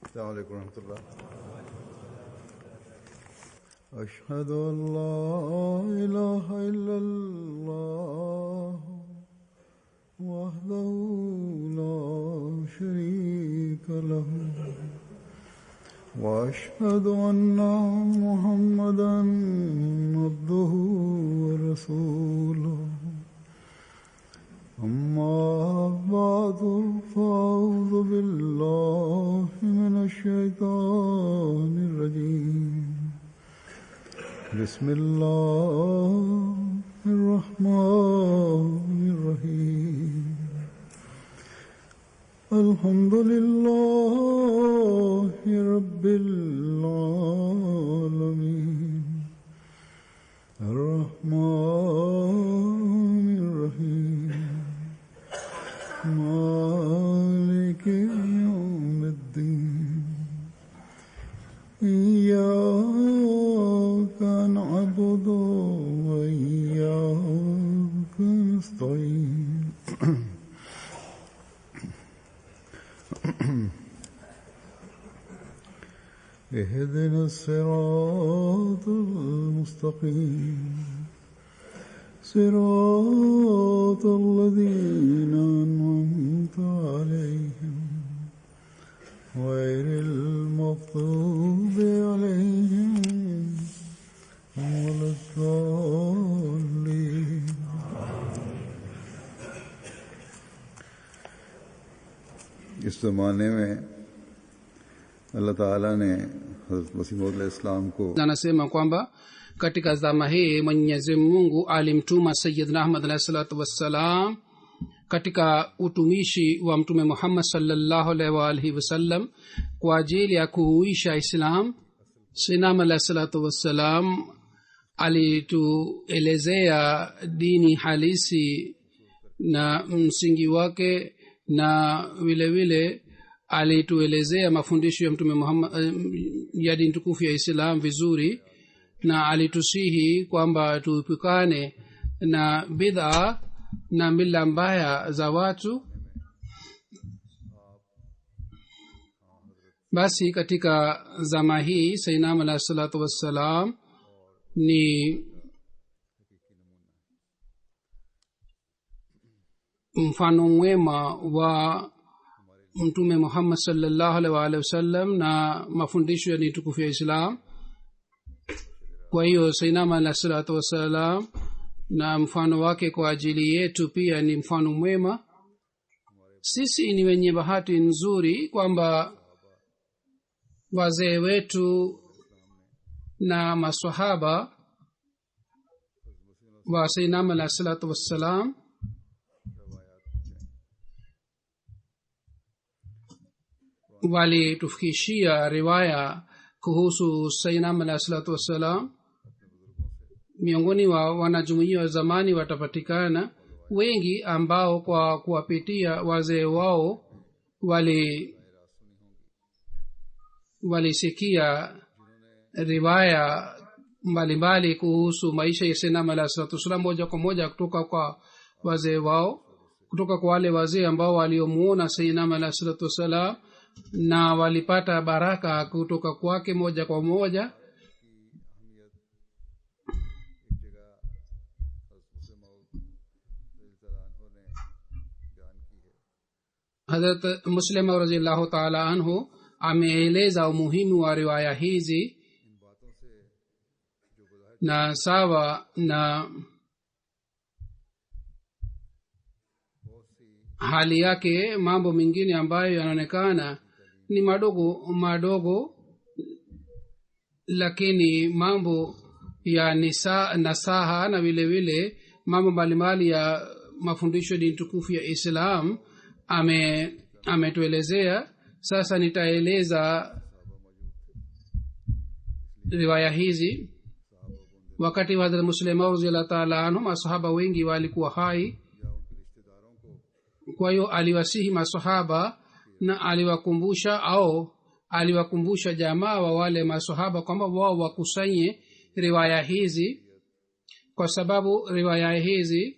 السلام عليكم ورحمة الله. أشهد أن لا إله إلا الله وحده لا شريك له وأشهد أن محمدا عبده ورسوله. أما بعد فأعوذ بالله من الشيطان الرجيم. بسم الله الرحمن الرحيم. الحمد لله رب العالمين الرحمن الرحيم مالك يوم الدين. إياك نعبد وإياك نستعين. اهدنا الصراط المستقيم صراط الذين أنعمت عليهم غير المغضوب عليهم ولا الضالين. इस ज़माने में अल्लाह ताला ने हज़रत मसीह मौद अलैहिस्सलाम को anasema kwamba katika zama hii Mwenyezi Mungu alimtuma Sayyidina Ahmad alayhi salatu wassalam katika utumishi wa mtume Muhammad sallallahu alaihi wasallam kwa ajili ya kuhuisha Islam. Sayyidina Ahmad alayhi salatu wassalam alituelezea dini halisi na msingi wake, na vile vile alituelezea mafundisho ya mtume Muhammad ya dini tukufu ya Islam vizuri, na alitusihi kwamba tuepukane na bid'a na mila mbaya za watu. Basi katika zama hii Sayyidina alayhi salatu wassalam ni mfano mwema wa mtume Muhammad sallallahu alaihi wasallam na mafundisho ya dini tukufu ya Islam. Kwa hiyo Sayyidina alayhi salatu wassalam na mfano wake kwa ajili yetu pia ni mfano mwema. Sisi ni wenye bahati nzuri kwamba wazee wetu na maswahaba wa Sayyidina alayhi salatu wassalam walitufikishia riwaya kuhusu Sayyidina alayhi salatu wassalam. Miongoni wa wanajumuiya wa zamani watapatikana wengi ambao kwa kuwapitia wazee wao walisikia riwaya mbalimbali kuhusu maisha ya Sayyidina alayhi salatu wassalam moja kwa moja kutoka kwa wazee wao, kutoka kwa wale wazee ambao waliomuona Sayyidina alayhi salatu wassalam na walipata baraka kutoka kwake moja kwa moja. Hazrat Muslim radhiyallahu ta'ala anhu ameeleza umuhimu wa riwaya hizi, na sawa na hali yake mambo mengine ambayo yanaonekana ni madogo, lakini mambo ya nasaha na vile vile mambo mbalimbali ya mafundisho dini tukufu ya Islam ametuelezea. Sasa nitaeleza riwaya hizi. Wakati wa Hazrat Muslim radhiyallahu ta'ala anhu masahaba wengi walikuwa hai, kwa hiyo aliwasihi masahaba na aliwakumbusha jamaa wa wale masahaba kwamba wao wakusanye riwaya hizi, kwa sababu riwaya hizi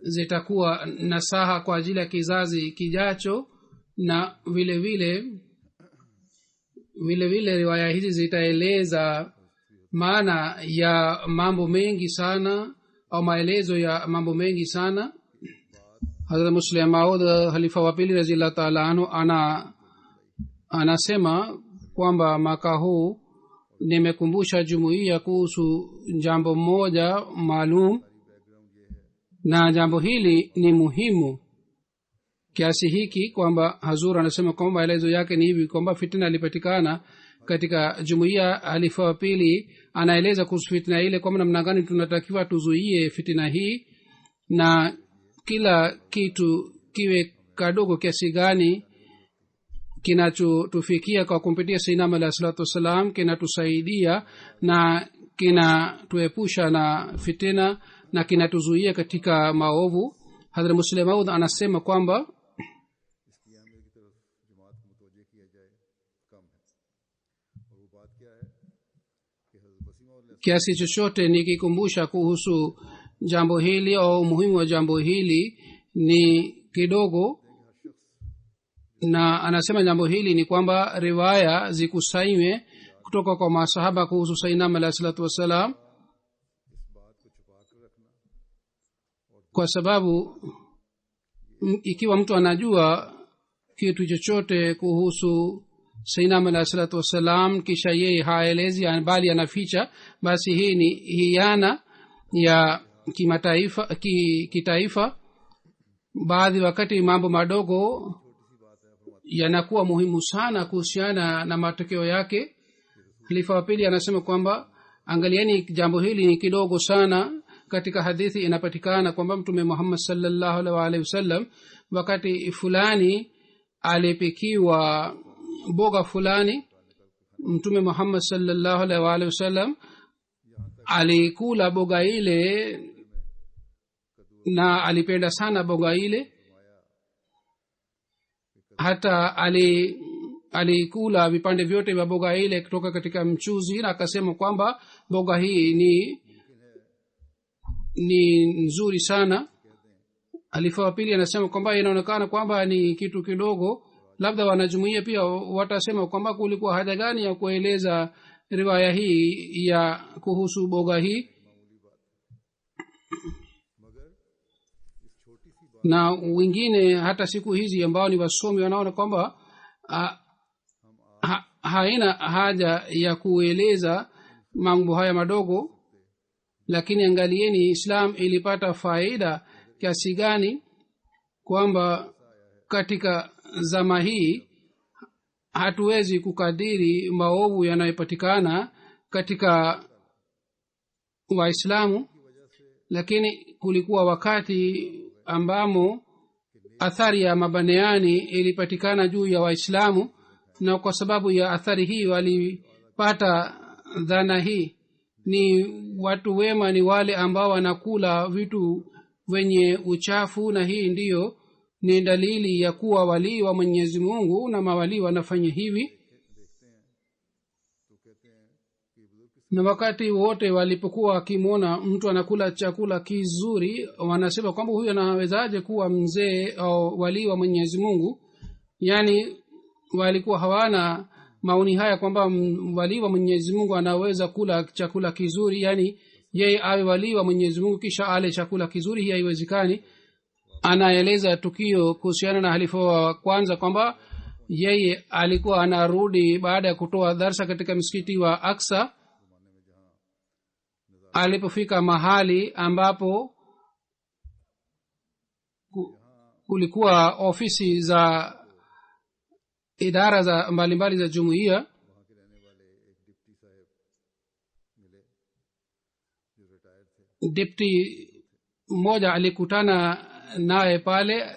zitakuwa nasaha kwa ajili ya kizazi kijacho, na vile vile vile vile riwaya hizi zitaeleza maana ya mambo mengi sana au maelezo ya mambo mengi sana. Hazrat Muslim Maud halifa wa pili radhiyallahu ta'ala anhu anasema kwamba mwaka huu nimekumbusha jumuiya kuhusu jambo moja maalum, na jambo hili ni muhimu kiasi hiki kwamba Hazur anasema kwamba maelezo yake ni hivi kwamba fitna ilipatikana katika jumuiya. Halifa wa pili anaeleza kuhusu fitna ile kwamba namna gani tunatakiwa tuzuie fitna hii, na kila kitu kiwe kadogo kiasi gani kinachotufikia kwa kumpitia Sayyidina alayhi salatu wasalam kinatusaidia na kinatuepusha na fitina na kinatuzuia katika maovu. Hadhrat Muslim Maud anasema kwamba kiasi chochote nikikumbusha kuhusu jambo hili au umuhimu wa jambo hili ni kidogo, na anasema jambo hili ni kwamba riwaya zikusanywe kutoka kwa masahaba kuhusu Sayyidina alayhi salatu wasalam, kwa sababu ikiwa mtu anajua kitu chochote kuhusu Sayyidina alayhi salatu wasalam kisha yeye haelezi bali anaficha, basi hii ni hiana ya kimataifa kitaifa. Baadhi wakati mambo madogo yanakuwa muhimu sana kuhusiana na matokeo yake. Khalifa wa pili anasema kwamba angalieni jambo hili ni kidogo sana. Katika hadithi inapatikana kwamba Mtume Muhammad sallallahu alaihi wasallam wakati fulani alipikiwa boga fulani, Mtume Muhammad sallallahu alaihi wasallam alikula boga ile na alipenda sana boga ile, hata alikula vipande vyote vya boga ile kutoka katika mchuzi, na akasema kwamba boga hii ni nzuri sana. Halifa wa pili anasema kwamba inaonekana kwamba ni kitu kidogo, labda wanajumuia pia watasema kwamba kulikuwa haja gani ya kueleza riwaya hii ya kuhusu boga hii. Na wengine hata siku hizi ambao ni wasomi wanaona kwamba haina haja ya kueleza mambo haya madogo, lakini angalieni Islam ilipata faida kiasi gani kwamba katika zama hii hatuwezi kukadiri maovu yanayopatikana katika Waislamu, lakini kulikuwa wakati ambamo athari ya mabaneani ilipatikana juu ya Waislamu, na kwa sababu ya athari hii walipata dhana hii. Ni watu wema ni wale ambao wanakula vitu wenye uchafu, na hii ndiyo ni dalili ya kuwa walii wa Mwenyezi Mungu, na mawalii wanafanya hivi. Na wakati wote walipokuwa wakimwona mtu anakula chakula kizuri, wanasema kwamba huyu anawezaje kuwa mzee au walii wa Mwenyezi Mungu. Yani walikuwa hawana maoni haya kwamba walii wa Mwenyezi Mungu anaweza kula chakula kizuri, yani yeye awe walii wa Mwenyezi Mungu kisha ale chakula kizuri. Hii haiwezekani. Anaeleza tukio kuhusiana na halifa wa kwanza kwamba yeye alikuwa anarudi baada ya kutoa darsa katika msikiti wa Aqsa. Alipofika mahali ambapo kulikuwa ofisi za idara za mbalimbali za jumuiya, dipti mmoja alikutana naye pale.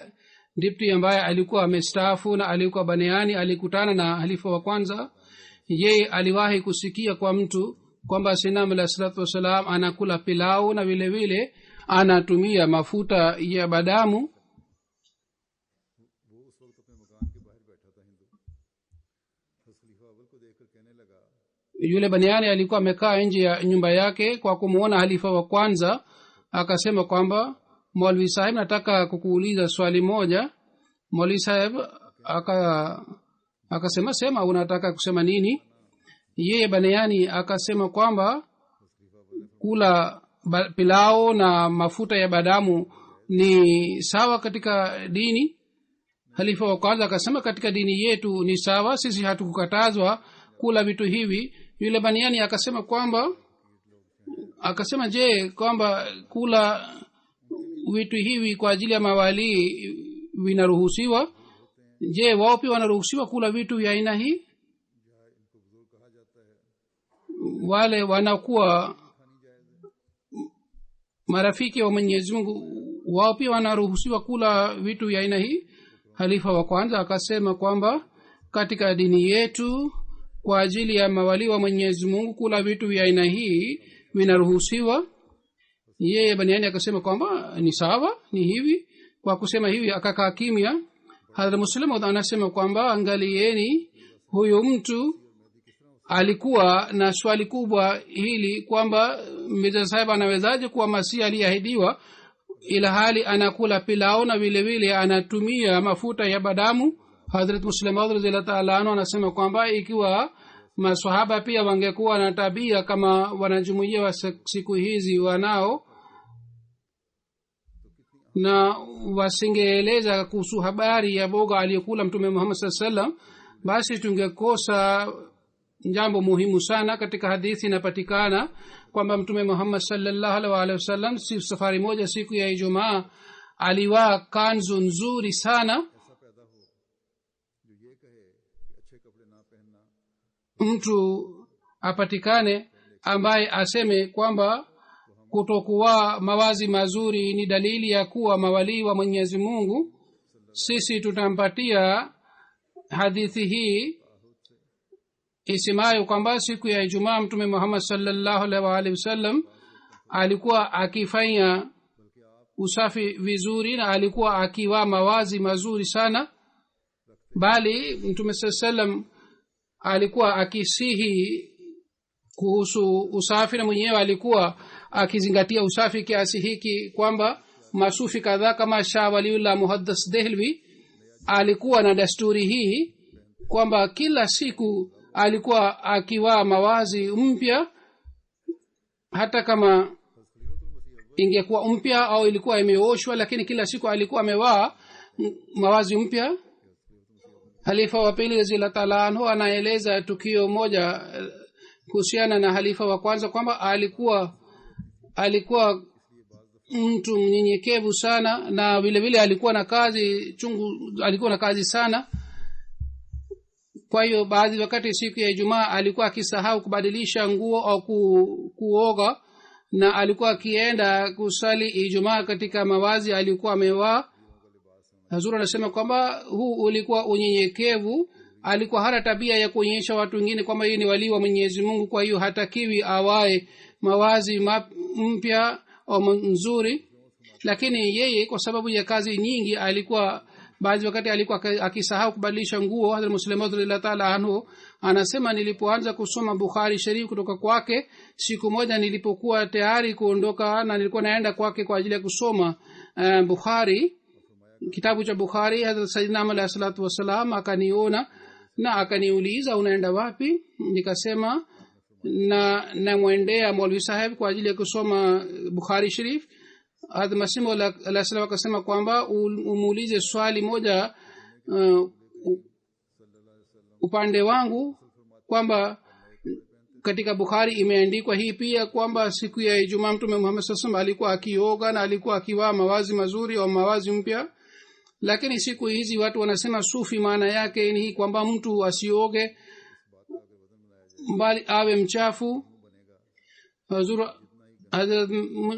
Dipti ambaye alikuwa amestaafu na alikuwa baniani alikutana na halifa wa kwanza. Yeye aliwahi kusikia kwa mtu kwamba Sayyidina alayhi salatu wasalam anakula pilau na vile vile anatumia mafuta ya badamu. Yule baniani alikuwa amekaa nje ya nyumba yake. Kwa kumuona halifa wa kwanza akasema kwamba Maulvi Sahib, nataka kukuuliza swali moja. Maulvi Sahib akasema sema unataka kusema nini. Yeye Baniani akasema kwamba kula pilao na mafuta ya badamu ni sawa katika dini. Halifa wa kwanza akasema katika dini yetu ni sawa, sisi hatukukatazwa kula vitu hivi. Yule Baniani akasema kwamba akasema je, kwamba kula vitu hivi kwa ajili ya mawali vinaruhusiwa? Je, wao pia wanaruhusiwa kula vitu vya aina hii? Wale wanakuwa marafiki wa Mwenyezi Mungu, wao pia wanaruhusiwa kula vitu vya aina hii? Halifa wa kwanza akasema kwamba katika dini yetu kwa ajili ya mawali wa Mwenyezi Mungu kula vitu vya aina hii vinaruhusiwa. Yeye Baniani akasema kwamba ni sawa, ni hivi. Kwa kusema hivi akakaa kimya. Hadhrat Muslim anasema kwamba angalieni, huyo mtu alikuwa na swali kubwa hili kwamba Mirza Sahib anawezaje kuwa masihi aliyeahidiwa ila hali anakula pilao na vile vile anatumia mafuta ya badamu. Hadhrat Muslim radhiyallahu ta'ala anhu anasema kwamba ikiwa maswahaba pia wangekuwa na tabia kama wanajumuiya wa siku hizi wanao, na wasingeeleza kuhusu habari ya boga aliyokula Mtume Muhammad sallallahu alaihi wasallam, basi tungekosa jambo muhimu sana. Katika hadithi inapatikana kwamba Mtume Muhammad sallallahu alaihi wasallam safari moja siku ya Ijumaa alivaa kanzu nzuri sana. Mtu apatikane ambaye aseme kwamba kutokuwa mawazi mazuri ni dalili ya kuwa mawali wa Mwenyezi Mungu, sisi tutampatia hadithi hii isemayo kwamba siku ya Ijumaa Mtume Muhammad sallallahu alaihi wasallam alikuwa akifanya usafi vizuri na alikuwa akivaa mawazi mazuri sana, bali Mtume sallallahu alaihi wasallam alikuwa akisihi kuhusu usafi na mwenyewe alikuwa akizingatia usafi kiasi hiki kwamba masufi kadhaa kama Shah Waliullah Muhaddas Dehlvi alikuwa na desturi hii kwamba kila siku alikuwa akivaa mawazi mpya, hata kama ingekuwa mpya au ilikuwa imeoshwa, lakini kila siku alikuwa amevaa mawazi mpya. Halifa wa pili radhiyallahu ta'ala anhu anaeleza tukio moja kuhusiana na halifa wa kwanza kwamba alikuwa mtu mnyenyekevu sana na vile vile alikuwa na kazi sana. Kwa hiyo baadhi wakati siku ya Ijumaa alikuwa akisahau kubadilisha nguo au kuoga, na alikuwa akienda kusali Ijumaa katika mawazi alikuwa amevaa. Hazur anasema kwamba huu ulikuwa unyenyekevu. Alikuwa hana tabia ya kuonyesha watu wengine kwamba yeye ni wali wa Mwenyezi Mungu, kwa hiyo hatakiwi awae mawazi mpya au nzuri. Lakini yeye kwa sababu ya kazi nyingi alikuwa baadhi wakati alikuwa akisahau kubadilisha nguo. Hadhrat Muslim radhiyallahu ta'ala anhu anasema nilipoanza kusoma Bukhari Sharif kutoka kwake, siku moja nilipokuwa tayari kuondoka na nilikuwa naenda kwake kwa ajili ya kusoma Bukhari, kitabu cha Bukhari, Hadhrat Sayyidina alayhi salatu wasalam akaniona na akaniuliza unaenda wapi? Nikasema namwendea Maulvi Sahib kwa ajili ya kusoma Bukhari Sharif. Hadhrat Masih alayhi salam akasema kwamba umuulize swali moja upande wangu, kwamba katika Bukhari imeandikwa hii pia kwamba siku ya Ijumaa Mtume Muhammad sallallahu alaihi wasallam alikuwa akioga na alikuwa akivaa mawazi mazuri au mawazi mpya. Lakini siku hizi watu wanasema sufi maana yake ni hii kwamba mtu asioge bali awe mchafu. Hazur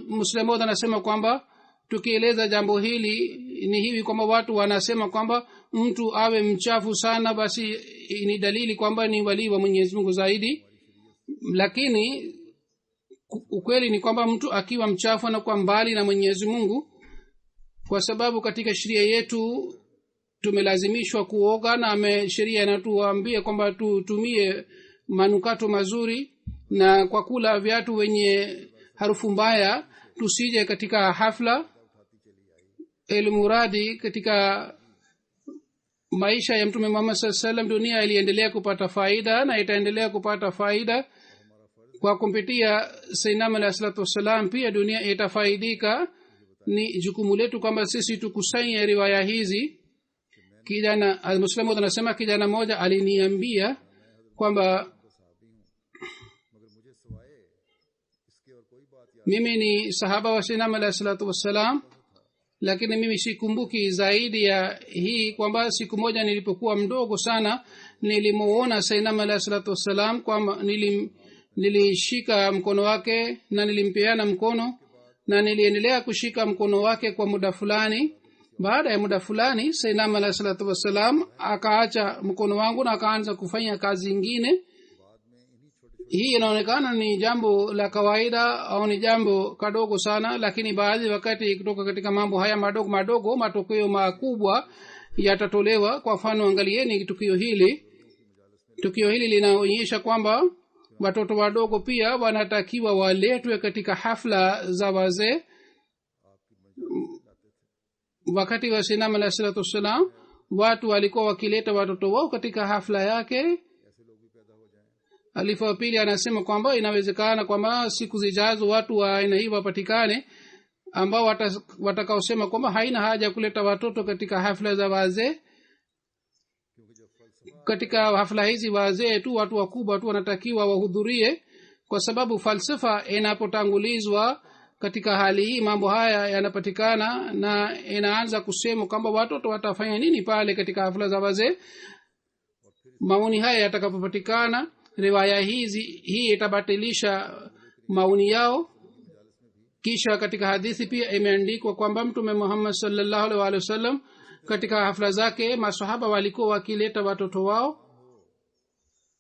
Muslim anasema kwamba tukieleza jambo hili ni hivi kwamba watu wanasema kwamba mtu awe mchafu sana basi ni dalili kwamba ni wali wa Mwenyezi Mungu zaidi, lakini ukweli ni kwamba mtu akiwa mchafu anakuwa mbali na Mwenyezi Mungu, kwa sababu katika sheria yetu tumelazimishwa kuoga na sheria inatuambia kwamba tutumie manukato mazuri, na kwa kula viatu wenye harufu mbaya tusije katika hafla. Elmuradi katika maisha ya mtume Muhammad sallallahu alaihi wasallam dunia iliendelea kupata faida na itaendelea kupata faida kwa kumpitia Sayyidina alayhi salatu wasalam. Pia dunia itafaidika. Ni jukumu letu kwamba sisi tukusanye riwaya hizi. Kijana al-Muslim anasema kijana mmoja aliniambia kwamba mimi ni sahaba wa Sayyidina alayhi salatu wasalam, lakini mimi sikumbuki zaidi ya hii kwamba siku moja nilipokuwa mdogo sana nilimuona Sayyidina alayhi salatu wasalam, kwamba nilishika mkono wake na nilimpeana mkono na niliendelea kushika mkono wake kwa muda fulani. Baada ya muda fulani Sayyidina alayhi salatu wasalam akaacha mkono wangu na akaanza kufanya kazi nyingine. Hii inaonekana ni jambo la kawaida au ni jambo kadogo sana, lakini baadhi wakati kutoka katika mambo haya madogo madogo matokeo makubwa yatatolewa. Kwa mfano, angalieni tukio hili linaonyesha kwamba watoto wadogo pia wanatakiwa waletwe katika hafla za wazee. Wakati wa Sayyidina alayhi salatu wasalam watu walikuwa wakileta watoto wao katika hafla yake. Alifa pili anasema kwamba inawezekana kwamba siku zijazo watu wa aina hii wapatikane ambao watakaosema kwamba haina haja kuleta watoto katika hafla za wazee. Katika hafla hizi wazee tu, watu wakubwa tu wanatakiwa wahudhurie, kwa sababu falsafa inapotangulizwa katika hali hii mambo haya yanapatikana na inaanza kusema kwamba watoto watafanya nini pale katika hafla za wazee. Maoni haya yatakapopatikana, riwaya hii itabatilisha maoni yao. Kisha katika hadithi pia imeandikwa kwamba mtume Muhammad sallallahu alaihi wasallam katika hafla zake maswahaba walikuwa wakileta watoto wao.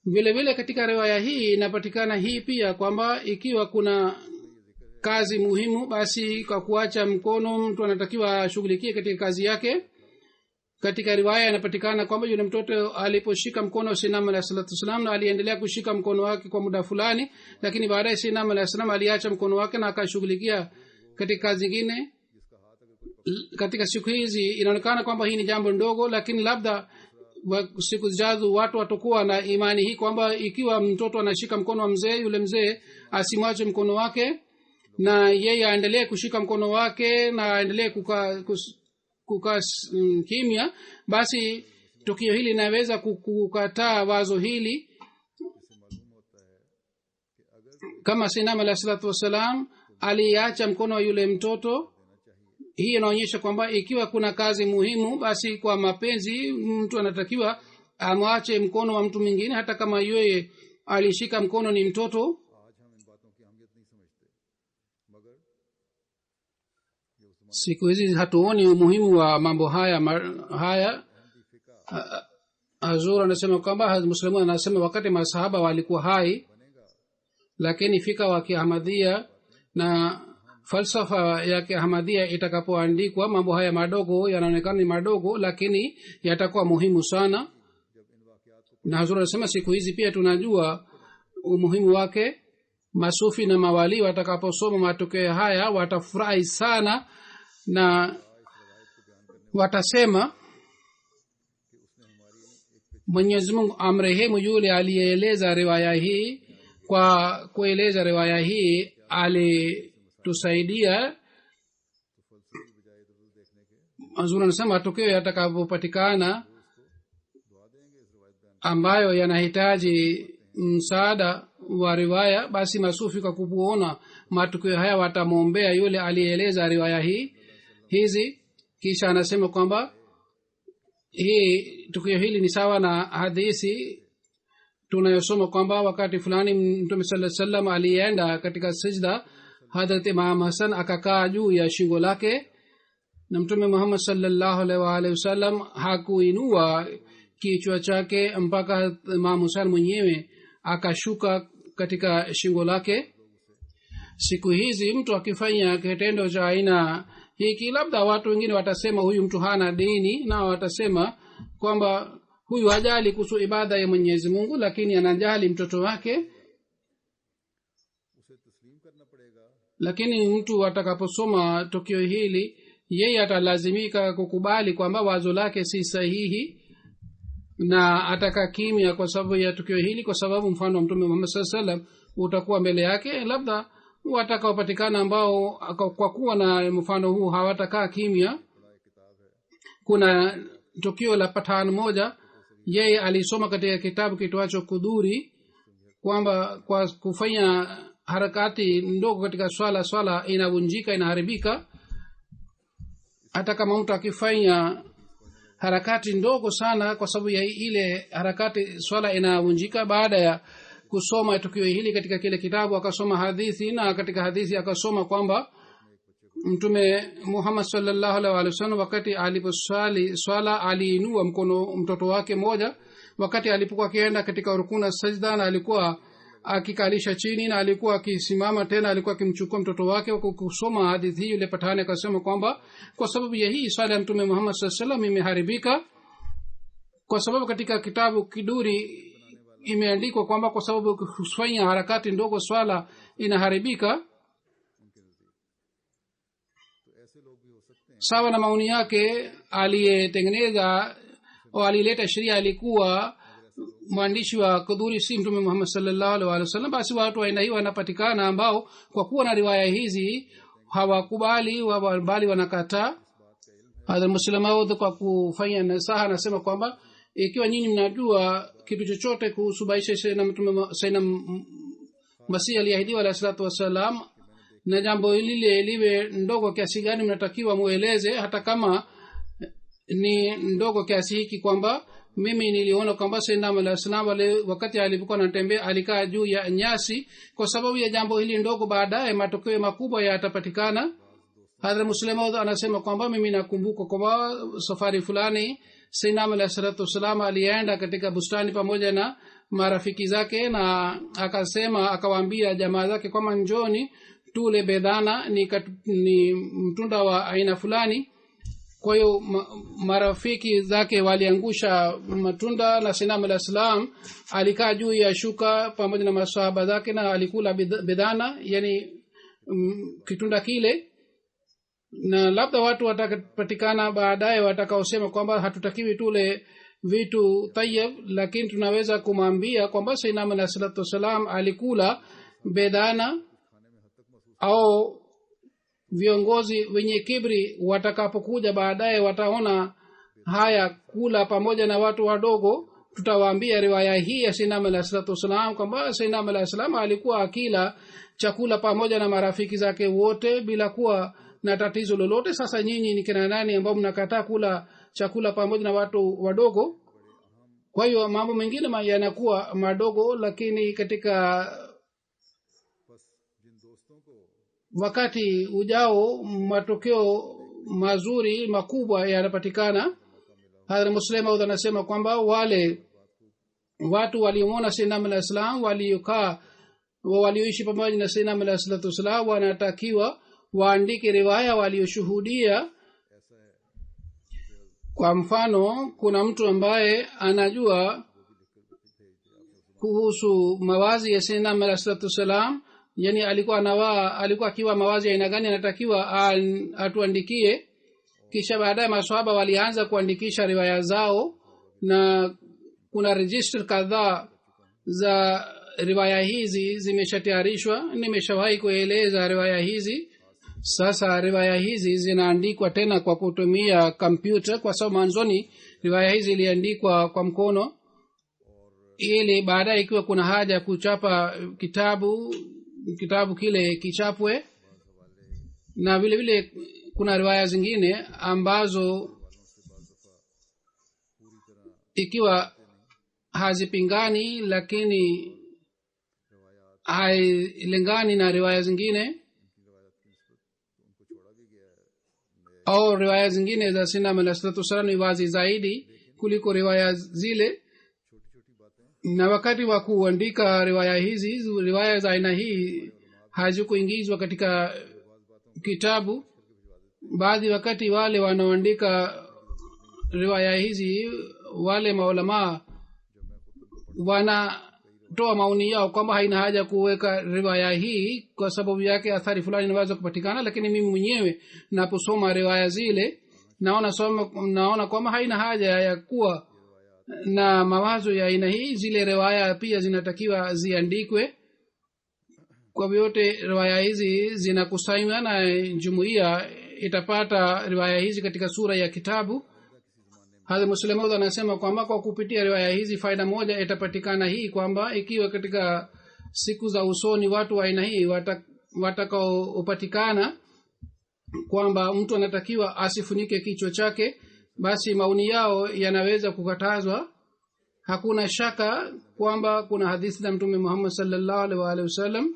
Vile vile katika riwaya hii inapatikana hii pia kwamba ikiwa kuna kazi muhimu, basi kwa kuacha mkono mtu anatakiwa ashughulikie katika kazi yake. Katika riwaya inapatikana kwamba yule mtoto aliposhika mkono wa Sayyidina alayhi salatu wasallam na aliendelea kushika mkono wake kwa muda fulani, lakini baadaye Sayyidina alayhi salam aliacha mkono wake na akashughulikia katika kazi nyingine. Katika siku hizi inaonekana kwamba hii ni jambo ndogo, lakini labda siku zijazo watu watakuwa na imani hii kwamba ikiwa mtoto anashika mkono wa mzee, yule mzee asimwache mkono wake na yeye aendelee kushika mkono wake na aendelee kukaa kimya. Basi tukio hili linaweza kukataa wazo hili. Kama Sayyidina alayhi salatu wasalam aliacha mkono wa yule mtoto, hii inaonyesha kwamba ikiwa kuna kazi muhimu, basi kwa mapenzi mtu anatakiwa amwache mkono wa mtu mwingine hata kama yeye alishika mkono ni mtoto. Siku hizi hatuoni umuhimu wa mambo haya. Azur anasema kwamba Muslimu anasema wakati masahaba walikuwa hai, lakini fika wa Kiahmadiyya na falsafa ya Kiahmadiyya itakapoandikwa, mambo haya madogo yanaonekana ni madogo, lakini yatakuwa muhimu sana. Na Hazur anasema siku hizi pia tunajua umuhimu wake. Masufi na mawali watakaposoma matokeo haya watafurahi sana na watasema, Mwenyezi Mungu amrehemu yule aliyeeleza riwaya hii. Kwa kueleza riwaya hii alitusaidia. Azuri anasema matokeo yatakapopatikana ambayo yanahitaji msaada wa riwaya, basi masufi kwa kuona matokeo haya watamwombea yule aliyeeleza riwaya hizi. Kisha anasema kwamba hii tukio hili ni sawa na hadithi tunayosoma kwamba wakati fulani Mtume sallallahu alaihi wasallam alienda katika sajda, Hadrat Imam Hassan akakaa juu ya shingo lake, na Mtume Muhammad sallallahu alaihi wasallam hakuinua kichwa chake mpaka Imam Hassan mwenyewe akashuka katika shingo lake. Siku hizi mtu akifanya kitendo cha aina hiki, labda watu wengine watasema huyu mtu hana dini, na watasema kwamba huyu hajali kuhusu ibada ya Mwenyezi Mungu, lakini anajali mtoto wake. Lakini mtu atakaposoma tukio hili, yeye atalazimika kukubali kwamba wazo lake si sahihi, na ataka kimya kwa sababu ya tukio hili, kwa sababu mfano wa mtume Muhammad sallallahu alaihi wasallam utakuwa mbele yake, labda watakaopatikana ambao kwa kuwa na mfano huu hawatakaa kimya. kuna tukio la Pathan moja, yeye alisoma katika kitabu kitwacho Kuduri kwamba kwa kufanya harakati ndogo katika swala inavunjika, inaharibika. Hata kama mtu akifanya harakati ndogo sana, kwa sababu ya ile harakati swala inavunjika. Baada ya kusoma tukio hili katika kile kitabu, akasoma hadithi, na katika hadithi akasoma kwamba mtume Muhammad sallallahu alaihi wasallam wakati aliposwali swala aliinua mkono mtoto wake moja, wakati alipokuwa akienda katika rukuna sajda, na alikuwa akikalisha chini, na alikuwa akisimama tena, alikuwa akimchukua mtoto wake. Kusoma hadithi hii, yule Patani akasema kwamba kwa sababu ya hii swala ya mtume Muhammad sallallahu alaihi wasallam imeharibika, kwa sababu katika kitabu Kiduri imeandikwa kwamba kwa sababu kufanya harakati ndogo swala inaharibika. Sawa na maoni yake, aliyetengeneza au alileta sheria alikuwa mwandishi wa Kuduri, si mtume Muhammad sallallahu alaihi wasallam. Basi watu wa aina hii wanapatikana ambao kwa kuwa na riwaya hizi hawakubali, bali wanakataa. Hadha Muslima kwa kufanya nasaha anasema kwamba ikiwa nyinyi mnajua kitu chochote kuhusu maisha ya mtume Sayyidina Masih aliahidiwa alayhi salatu wasalam, na jambo lile liwe ndogo kiasi gani, mnatakiwa mueleze, hata kama ni ndogo kiasi hiki, kwamba mimi niliona kwamba Sayyidina Al-Islam wakati alipokuwa anatembea alikaa juu ya nyasi. Kwa sababu ya jambo hili ndogo, baadaye matokeo makubwa yatapatikana. Hadhrat Muslim anasema kwamba mimi nakumbuka kwamba safari fulani Sayyidina Al-Islam alienda katika bustani pamoja na marafiki zake, na akasema, akawaambia jamaa zake kwamba njoni tule bedana, ni mtunda wa aina fulani. Kwa hiyo marafiki zake waliangusha matunda, na Sayyidina Al-Islam alikaa juu ya shuka pamoja na maswahaba zake, na alikula bedana, yani kitunda kile. Na labda watu watapatikana baadaye watakaosema kwamba hatutakiwi tule vitu tayyib, lakini tunaweza kumwambia kwamba Sayyidina Al-Islam alikula bedana. Au viongozi wenye kibri watakapokuja baadaye wataona haya kula pamoja na watu wadogo, tutawaambia riwaya hii ya Sayyidina Al-Islam kwamba Sayyidina Al-Islam alikuwa akila chakula pamoja na marafiki zake wote bila kuwa na tatizo lolote. Sasa nyinyi ni kina nani ambao mnakataa kula chakula pamoja na watu wadogo? Kwa hiyo mambo mengine yanakuwa madogo, lakini katika wakati ujao matokeo mazuri makubwa yanapatikana. Hadhrat Muslim anasema kwamba wale watu waliomwona Sayyidina Al-Islam walioishi pamoja na Sayyidina Al-Islam wanatakiwa waandike riwaya walioshuhudia. Kwa mfano, kuna mtu ambaye anajua kuhusu mawazi ya Sayyidina Al-Islam, yani alikuwa akiwa mawazi aina gani, anatakiwa atuandikie. Kisha baadaye maswahaba walianza kuandikisha riwaya zao, na kuna register kadhaa za riwaya hizi zimeshatayarishwa. Nimeshawahi kueleza riwaya hizi. Sasa riwaya hizi zinaandikwa tena kwa kutumia kompyuta, kwa sababu mwanzoni riwaya hizi iliandikwa kwa mkono, ili baadaye ikiwa kuna haja kuchapa kitabu kile kichapwe. Na vile vile kuna riwaya zingine ambazo ikiwa hazipingani lakini hailingani na riwaya zingine, au riwaya zingine za Sayyidina Al-Islam ni wazi zaidi kuliko riwaya zile. Na wakati wa kuandika riwaya hizi, riwaya za aina hii hazikuingizwa katika kitabu. Baadhi wakati wale wanaoandika riwaya hizi, wale maulama wanatoa maoni yao kwamba haina haja kuweka riwaya hii kwa sababu yake athari fulani inaweza kupatikana. Lakini mimi mwenyewe naposoma riwaya zile naona kwamba haina haja ya kuwa na mawazo ya aina hii zile riwaya pia zinatakiwa ziandikwe. Kwa vyote riwaya hizi zinakusanywa na jumuiya itapata riwaya hizi katika sura ya kitabu. Hadhi Muslim Maud anasema kwamba kwa kupitia riwaya hizi faida moja itapatikana hii kwamba ikiwa katika siku za usoni watu wa aina hii watakaopatikana kwamba mtu anatakiwa asifunike kichwa chake, basi maoni yao yanaweza kukatazwa. Hakuna shaka kwamba kuna hadithi za Mtume Muhammad sallallahu alaihi wasallam.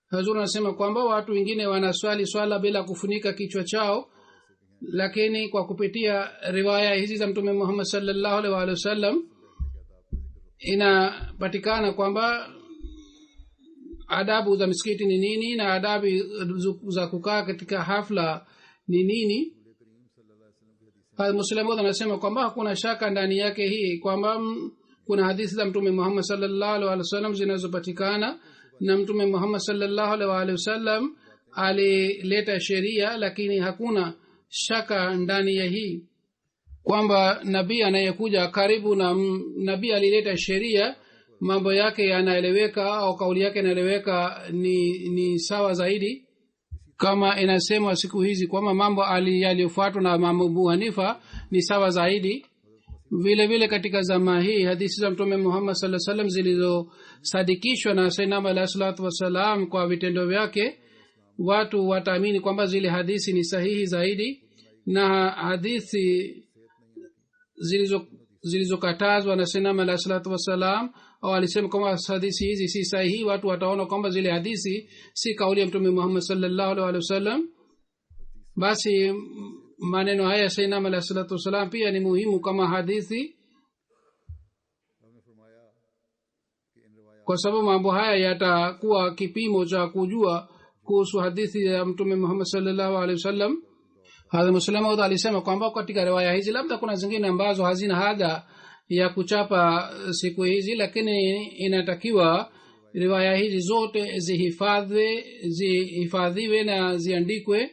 Hazur anasema kwamba watu wengine wanaswali swala bila kufunika kichwa chao, lakini kwa kupitia riwaya hizi za Mtume Muhammad sallallahu alaihi wasallam inapatikana kwamba adabu za misikiti ni nini na adabu za kukaa katika hafla ni nini. Muslim anasema kwamba hakuna shaka ndani yake hii kwamba kuna hadithi za Mtume Muhammad sallallahu alaihi wasallam zinazopatikana na Mtume Muhammad sallallahu alaihi wasallam alileta sheria, lakini hakuna shaka ndani ya hii kwamba nabii anayekuja karibu na nabii alileta sheria mambo yake yanaeleweka au kauli yake inaeleweka ni sawa zaidi. Kama inasemwa siku hizi kwamba mambo yaliyofuatwa na Imam Abu Hanifa ni sawa zaidi. Vile vile katika zama hii hadithi za Mtume Muhammad sallallahu alaihi wasallam zilizosadikishwa na Sayyidina alayhi salatu wasalam kwa vitendo vyake, watu wataamini kwamba zile hadithi ni sahihi zaidi, na hadithi zilizokatazwa na Sayyidina alayhi salatu wasalam au alisema kwamba hadithi hizi si sahihi, watu wataona kwamba zile hadithi si kauli ya Mtume Muhammad sallallahu alaihi wasallam. Basi maneno haya Sayyidina alayhi salatu wasalam pia ni muhimu kama hadithi, kwa sababu mambo haya yatakuwa kipimo cha kujua kuhusu hadithi ya Mtume Muhammad sallallahu alaihi wasallam. Hadhi Muslim alisema kwamba katika riwaya hizi labda kuna zingine ambazo hazina haja ya kuchapa siku hizi, lakini inatakiwa riwaya hizi zote zihifadhiwe na ziandikwe.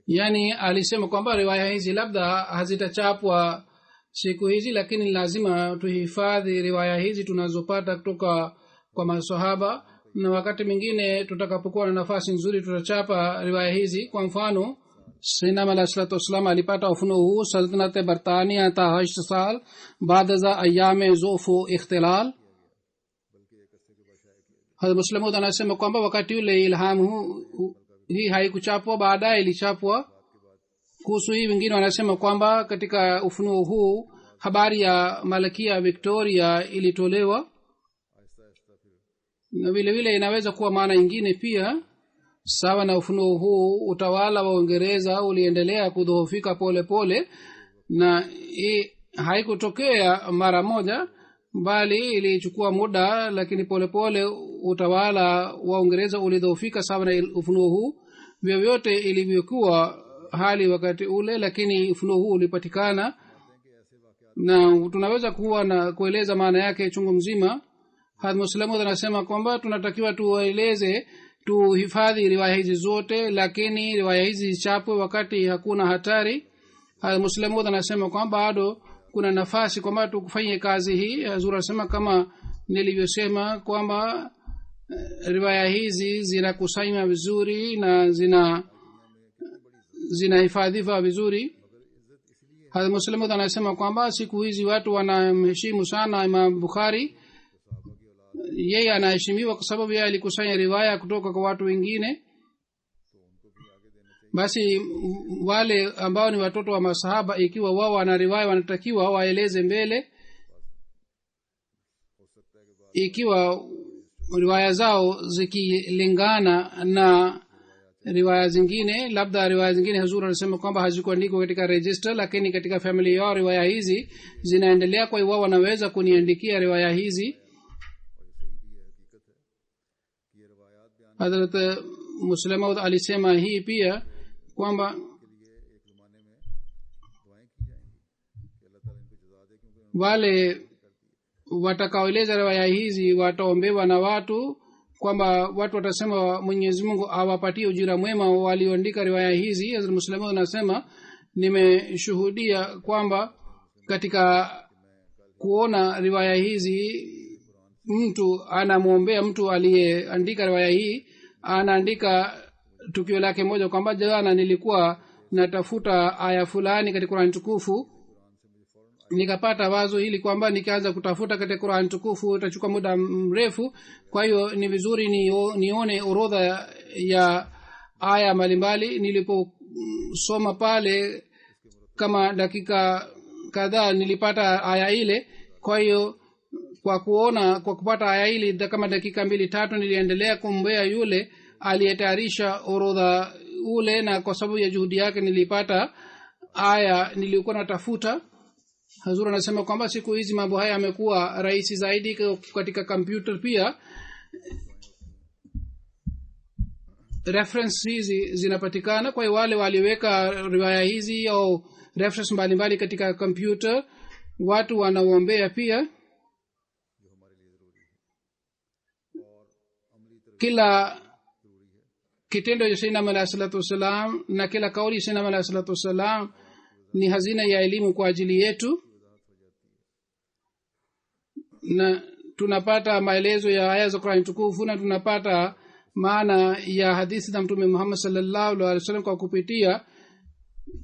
Yani alisema kwamba riwaya hizi labda hazitachapwa siku hizi, lakini lazima tuhifadhi riwaya hizi tunazopata kutoka kwa maswahaba, na wakati mwingine tutakapokuwa na nafasi nzuri tutachapa riwaya hizi. Kwa mfano Sayyidina alayhi salatu wasallam alipata ufunuo huu Sultanate Britania ta 8 saal baada za ayame zofu ikhtilal. Hadhi Muslim anasema kwamba wakati ule ilham hii haikuchapwa, baadaye ilichapwa. Kuhusu hii wengine wanasema kwamba katika ufunuo huu habari ya Malkia Victoria ilitolewa, na vile vile inaweza kuwa maana nyingine pia. Sawa na ufunuo huu, utawala wa Uingereza uliendelea kudhoofika pole pole, na haikutokea mara moja bali ilichukua muda, lakini pole pole utawala wa Uingereza ulidhoofika sawa na ufunuo huu. Vyovyote ilivyokuwa hali wakati ule, lakini ufunuo huu ulipatikana na tunaweza kuwa na kueleza maana yake chungu mzima. Hadhi Muslim anasema kwamba tunatakiwa tuhifadhi riwaya hizi zote, lakini riwaya hizi zichapwe wakati hakuna hatari. Hadhi Muslim anasema kwamba bado kuna nafasi kwamba tukufanye kazi hii. Hazur anasema kama nilivyosema kwamba riwaya hizi zinakusanywa vizuri na zinahifadhiwa vizuri. Hadhi Muslim anasema kwamba siku hizi watu wanamheshimu sana Imam Bukhari. Yeye anaheshimiwa kwa sababu yeye alikusanya riwaya kutoka kwa watu wengine. Basi wale ambao ni watoto wa masahaba, ikiwa wao wana riwaya, wanatakiwa waeleze mbele. Ikiwa riwaya zao zikilingana na riwaya zingine, labda riwaya zingine Hazur anasema kwamba hazikuandikwa katika register, lakini katika family yao riwaya hizi zinaendelea, kwa hiyo wao wanaweza kuniandikia riwaya hizi. Hazrat Muslim Maud alisema hii pia kwamba wale watakaoeleza riwaya hizi wataombewa na watu, kwamba watu watasema Mwenyezi Mungu awapatie ujira mwema walioandika riwaya hizi. Hazrat Muslim anasema nimeshuhudia kwamba katika kuona riwaya hizi mtu anamwombea mtu aliyeandika riwaya hii anaandika tukio lake moja kwamba jana nilikuwa natafuta aya fulani katika Qur'an tukufu nikapata wazo hili kwamba nikianza kutafuta katika Qur'an tukufu itachukua muda mrefu kwa hiyo ni vizuri nione orodha ya aya mbalimbali niliposoma pale kama dakika kadhaa nilipata aya ile kwa hiyo kwa kupata aya ile kama dakika 2-3 niliendelea kumbea yule aliyetayarisha orodha ule na kwa sababu ya juhudi yake nilipata aya nilikuwa natafuta. Hazur anasema kwamba siku hizi mambo haya yamekuwa rahisi zaidi katika computer pia reference hizi zinapatikana kwa wale waliweka riwaya hizi au reference mbalimbali katika computer watu wanaombea pia kila kitendo cha Sayyidina Muhammad sallallahu alaihi wasallam na kila kauli ya Sayyidina Muhammad sallallahu alaihi wasallam ni hazina ya elimu kwa ajili yetu na tunapata maelezo ya aya za Qur'an tukufu na tunapata maana ya hadithi za Mtume Muhammad sallallahu alaihi wasallam kwa kupitia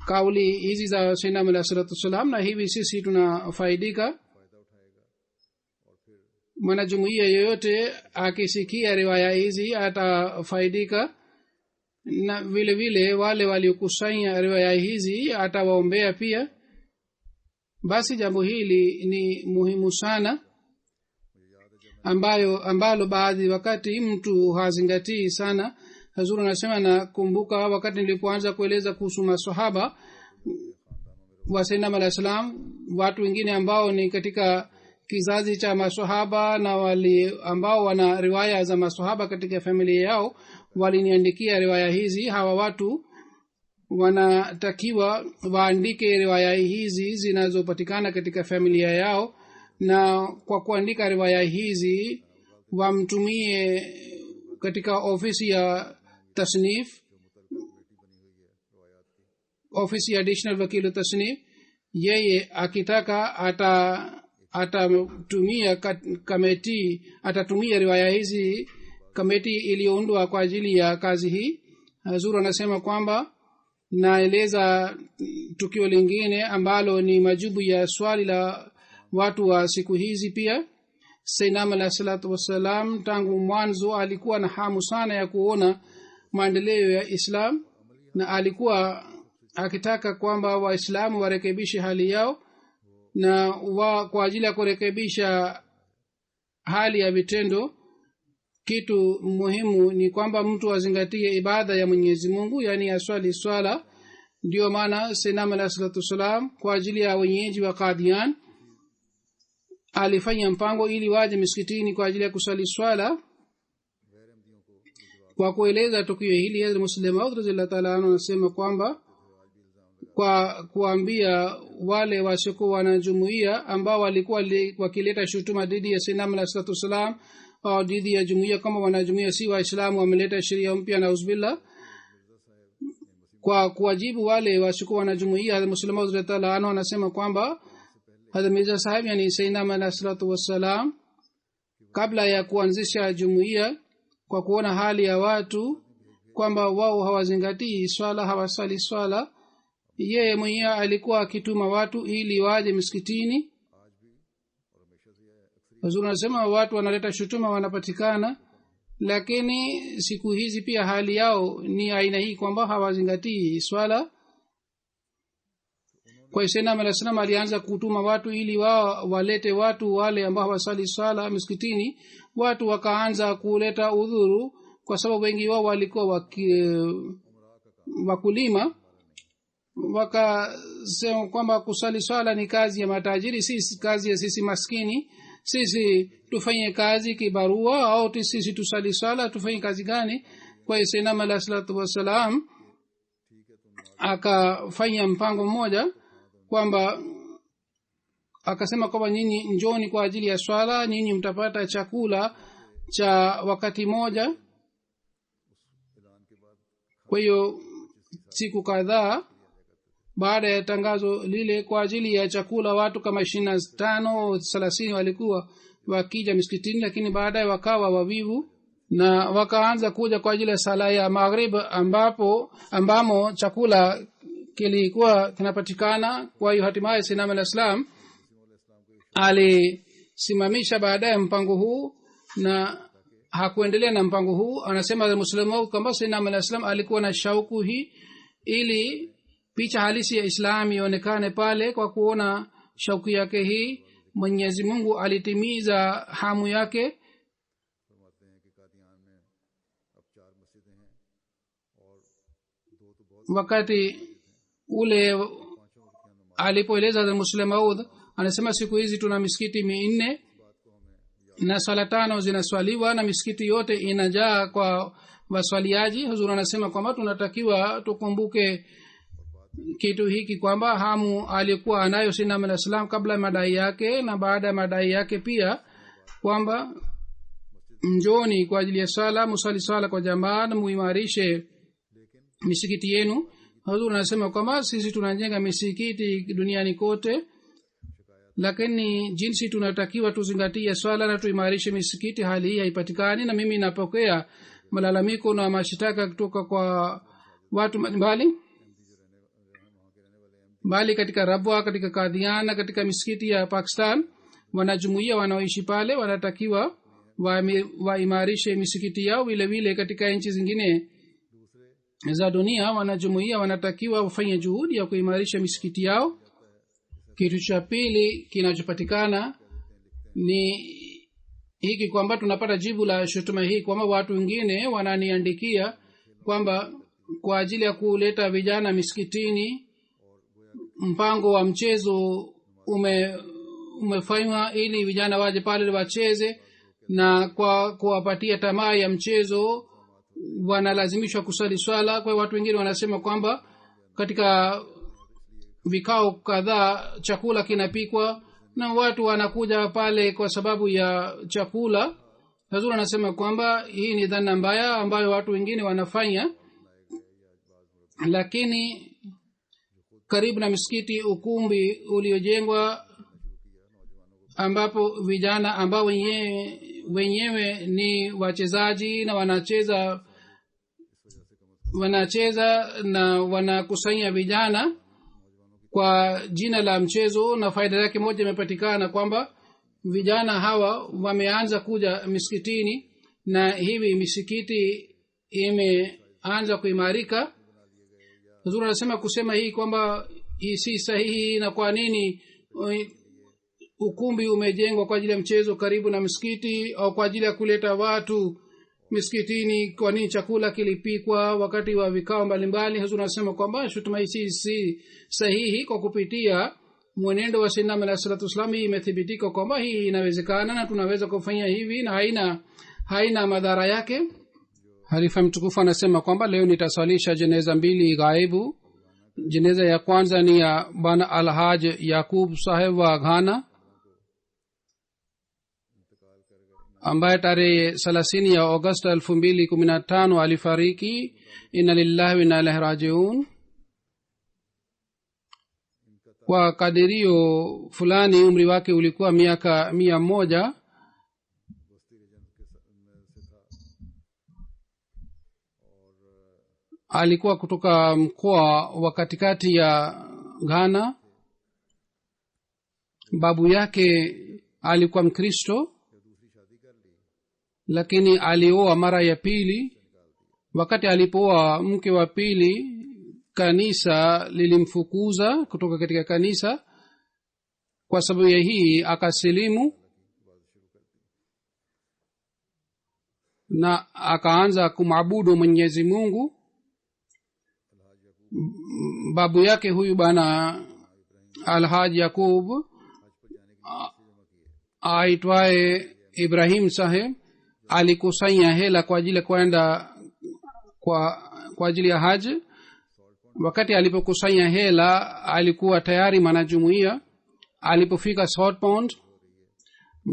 kauli hizi za Sayyidina Muhammad sallallahu alaihi wasallam na hivi sisi tunafaidika. Mwanajumuiya yoyote akisikia riwaya hizi atafaidika na vile vile wale waliokusanya riwaya hizi atawaombea pia. Basi jambo hili ni muhimu sana ambalo baadhi wakati mtu hazingatii sana. Hazuru anasema nakumbuka wakati nilipoanza kueleza kuhusu maswahaba wa Sayyidina Muhammad sallam watu wengine ambao ni katika kizazi cha maswahaba na wali ambao wana riwaya za maswahaba katika familia yao waliniandikia riwaya hizi. Hawa watu wanatakiwa waandike riwaya hizi zinazopatikana katika familia yao na kwa kuandika riwaya hizi wamtumie katika ofisi ya tasnif ofisi ya additional wakili tasnif. Yeye akitaka atatumia kamati atatumia riwaya hizi kamati iliyoundwa kwa ajili ya kazi hii. Hazur anasema kwamba naeleza tukio lingine ambalo ni majibu ya swali la watu wa siku hizi pia. Sayyidina Muhammad sallallahu alaihi wasallam tangu mwanzo alikuwa na hamu sana ya kuona maendeleo ya Islam na alikuwa akitaka kwamba waislamu warekebishe hali yao na kwa ajili ya kurekebisha hali ya vitendo kitu muhimu ni kwamba mtu azingatie ibada ya Mwenyezi Mungu yani aswali swala. Ndio maana Sayyidina Muhammad sallallahu alaihi wasallam kwa ajili ya wenyeji wa Qadian alifanya mpango ili waje misikitini kwa ajili ya kusali swala. Kwa kueleza tukio hili Hazrat Muslim Maud radhiyallahu ta'ala anhu anasema kwamba kwa kuambia wale wasiokuwa wanajumuiya ambao walikuwa wakileta shutuma dhidi ya Sayyidina Muhammad sallallahu alaihi wasallam au dhidi ya jumuiya kama wanajumuiya si waislamu wameleta sheria mpya na uzbillah. Kwa kuwajibu wale wasiokuwa wanajumuiya Hazrat Muslim Maud radhiyallahu ta'ala anhu anasema kwamba Hazrat Mirza Sahib yani Sayyidina Muhammad sallallahu alaihi wasallam kabla ya kuanzisha jumuiya kwa kuona hali ya watu kwamba wao hawazingatii swala hawasali swala yeye mwenyewe alikuwa akituma watu ili waje msikitini. Hazur anasema watu wanaleta shutuma wanapatikana lakini siku hizi pia hali yao ni aina hii kwamba hawazingatii swala. Kwa Sayyidina Muhammad sallallahu alianza kutuma watu ili walete watu wale ambao hawasali swala msikitini. Watu wakaanza kuleta udhuru kwa sababu wengi wao walikuwa wakulima. Wakasema kwamba kusali swala ni kazi ya matajiri si kazi ya sisi maskini. Sisi tufanye kazi kibarua au sisi tusali swala tufanye kazi gani? Kwa hiyo Sayyidina Muhammad sallallahu alaihi wasallam akafanya mpango mmoja kwamba akasema kwamba nyinyi njoni kwa ajili ya swala nyinyi mtapata chakula cha wakati moja. Kwa hiyo siku kadhaa baada ya tangazo lile kwa ajili ya chakula watu kama 25 30 walikuwa wakija misikitini, lakini baadaye wakawa wavivu na wakaanza kuja kwa ajili ya sala ya maghrib ambamo chakula kilikuwa kinapatikana. Kwa hiyo hatimaye Sayyidina al-Islam alisimamisha baadaye mpango huu na hakuendelea na mpango huu. Anasema Muslimu kwamba Sayyidina al-Islam alikuwa na shauku hii ili picha halisi ya Islam ionekane pale. Kwa kuona shauku yake hii, Mwenyezi Mungu alitimiza hamu yake. Wakati ule alipoeleza Muslim Maud, anasema siku hizi tuna misikiti 4 na sala 5 zinaswaliwa na misikiti yote inajaa kwa waswaliaji. Huzuri anasema kwamba tunatakiwa tukumbuke kitu hiki kwamba hamu alikuwa anayo Sayyidina al-Islam kabla ya madai yake na baada ya madai yake pia, kwamba njoni kwa ajili ya sala, musali sala kwa jamaa na muimarishe misikiti yenu. Huzuri anasema kwamba sisi tunajenga misikiti duniani kote, lakini jinsi tunatakiwa tuzingatie swala na tuimarishe misikiti, hali hii haipatikani. Na mimi napokea malalamiko na mashitaka kutoka kwa watu mbalimbali katika Rabwa, katika Kadiana, katika misikiti ya Pakistan. Wanajumuiya wanaoishi pale wanatakiwa waimarishe misikiti yao. Vile vile katika nchi zingine za dunia wanajumuiya wanatakiwa wafanye juhudi ya kuimarisha misikiti yao. Kitu cha pili kinachopatikana ni hiki kwamba tunapata jibu la shutuma hii kwamba watu wengine wananiandikia kwamba kwa ajili ya kuleta vijana misikitini mpango wa mchezo umefanywa ili vijana waje pale wacheze, na kwa kuwapatia tamaa ya mchezo wanalazimishwa kusali swala. Kwa watu wengine wanasema kwamba katika vikao kadhaa chakula kinapikwa na watu wanakuja pale kwa sababu ya chakula. Hazur anasema kwamba hii ni dhana mbaya ambayo watu wengine wanafanya, lakini karibu na misikiti ukumbi uliojengwa ambapo vijana ambao wenyewe ni wachezaji na wanacheza na wanakusanya vijana kwa jina la mchezo, na faida yake moja imepatikana kwamba vijana hawa wameanza kuja misikitini na hivi misikiti imeanza kuimarika. Huzuri anasema kusema hii kwamba hii si sahihi, na kwa nini ukumbi umejengwa kwa ajili ya mchezo karibu na msikiti au kwa ajili ya kuleta watu misikitini, kwa nini chakula kilipikwa wakati wa vikao mbalimbali. Huzuri anasema kwamba shutuma hii si sahihi. Kwa kupitia mwenendo wa Sayyidina Muhammad sallallahu alaihi wasallam imethibitika kwamba hii inawezekana na tunaweza kufanya hivi na haina madhara yake. Halifa mtukufu anasema kwamba leo nitaswalisha jeneza 2 ghaibu. Jeneza ya kwanza ni ya bana Alhaj Yakub Saheb wa Ghana ambaye tarehe 30 ya Agosti 2015 alifariki. Inna lillahi wa inna ilaihi rajiun. Kwa kadirio fulani umri wake ulikuwa miaka 100. Alikuwa kutoka mkoa wa katikati ya Ghana. Babu yake alikuwa Mkristo, lakini alioa mara ya pili. Wakati alipooa mke wa pili, kanisa lilimfukuza kutoka katika kanisa. Kwa sababu ya hii akasilimu na akaanza kumwabudu Mwenyezi Mungu. Babu yake huyu bana Alhaj Yakub aitwaye Ibrahim Saheb alikusanya hela kwa ajili ya kwenda kwa ajili ya haji. Wakati alipokusanya hela alikuwa tayari mwanajumuiya. Alipofika South Pond,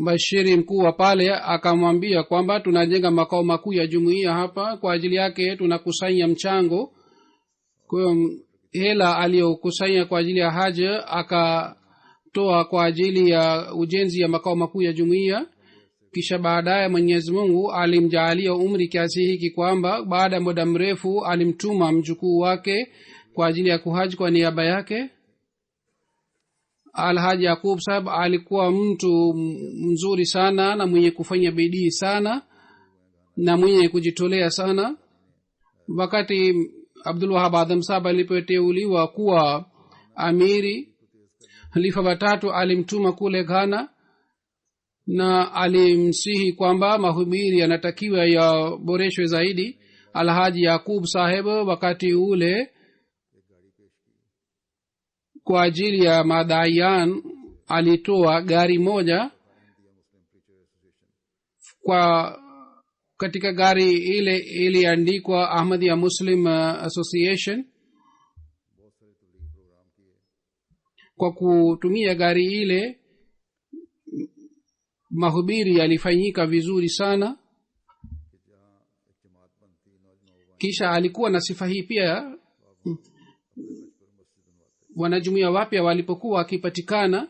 bashiri mkuu wa pale akamwambia kwamba tunajenga makao makuu ya jumuiya hapa, kwa ajili yake tunakusanya mchango. Kwa hela aliyokusanya kwa ajili ya haji akatoa kwa ajili ya ujenzi ya makao makuu ya jumuiya. Kisha baadaye Mwenyezi Mungu alimjaalia umri kiasi hiki kwamba baada ya muda mrefu alimtuma mjukuu wake kwa ajili ya kuhaji kwa niaba yake. Alhaji Yakub Saheb alikuwa mtu mzuri sana na mwenye kufanya bidii sana na mwenye kujitolea sana. Wakati Abdul Wahab Adam Saheb alipoteuliwa kuwa amiri, halifa watatu alimtuma kule Ghana na alimsihi kwamba mahubiri yanatakiwa yaboreshwe zaidi. Alhaji Yakub Saheb wakati ule kwa ajili ya madaiyan alitoa gari moja. Kwa katika gari ile iliandikwa Ahmadiyya Muslim Association. Kwa kutumia gari ile mahubiri yalifanyika vizuri sana. Kisha alikuwa na sifa hii pia, wanajumuiya wapya walipokuwa wakipatikana,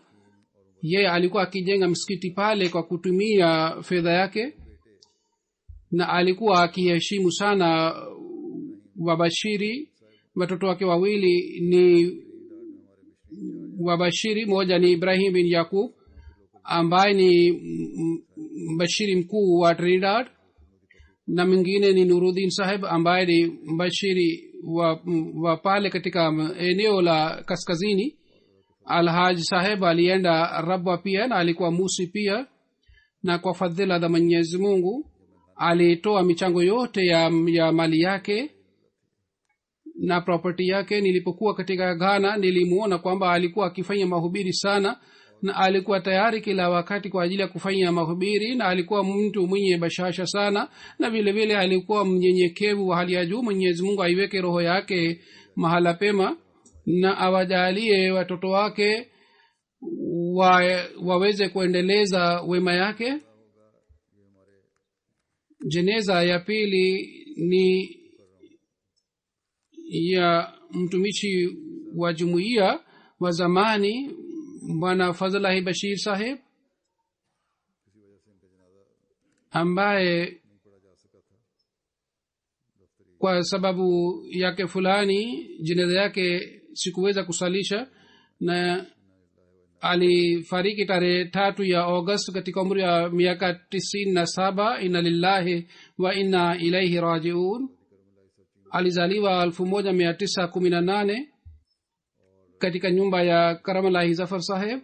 yeye alikuwa akijenga msikiti pale kwa kutumia fedha yake, na alikuwa akiheshimu sana wabashiri. Watoto wake wawili ni wabashiri, moja ni Ibrahim bin Yakub ambaye ni mbashiri mkuu wa Trinidad, na mwingine ni Nuruddin Saheb ambaye ni mbashiri wa pale katika eneo la kaskazini. Alhaji Saheb alienda Rabwa pia na alikuwa musi pia, na kwa fadhila za Mwenyezi Mungu alitoa michango yote ya mali yake na property yake. Nilipokuwa katika Ghana nilimuona kwamba alikuwa akifanya mahubiri sana, na alikuwa tayari kila wakati kwa ajili ya kufanya mahubiri, na alikuwa mtu mwenye bashasha sana, na vile vile alikuwa mnyenyekevu wa hali ya juu. Mwenyezi Mungu aiweke roho yake mahala pema na awajalie watoto wake waweze kuendeleza wema yake. Jeneza ya pili ni ya mtumishi wa jumuiya wa zamani Bwana Fazlahi Bashir Saheb, ambaye kwa sababu yake fulani jeneza yake sikuweza kusalisha, na alifariki tarehe 3 ya August katika umri wa miaka 97. Inna lillahi wa inna ilaihi rajiun. Alizaliwa 1918 katika nyumba ya Karamalahi Zafar Saheb.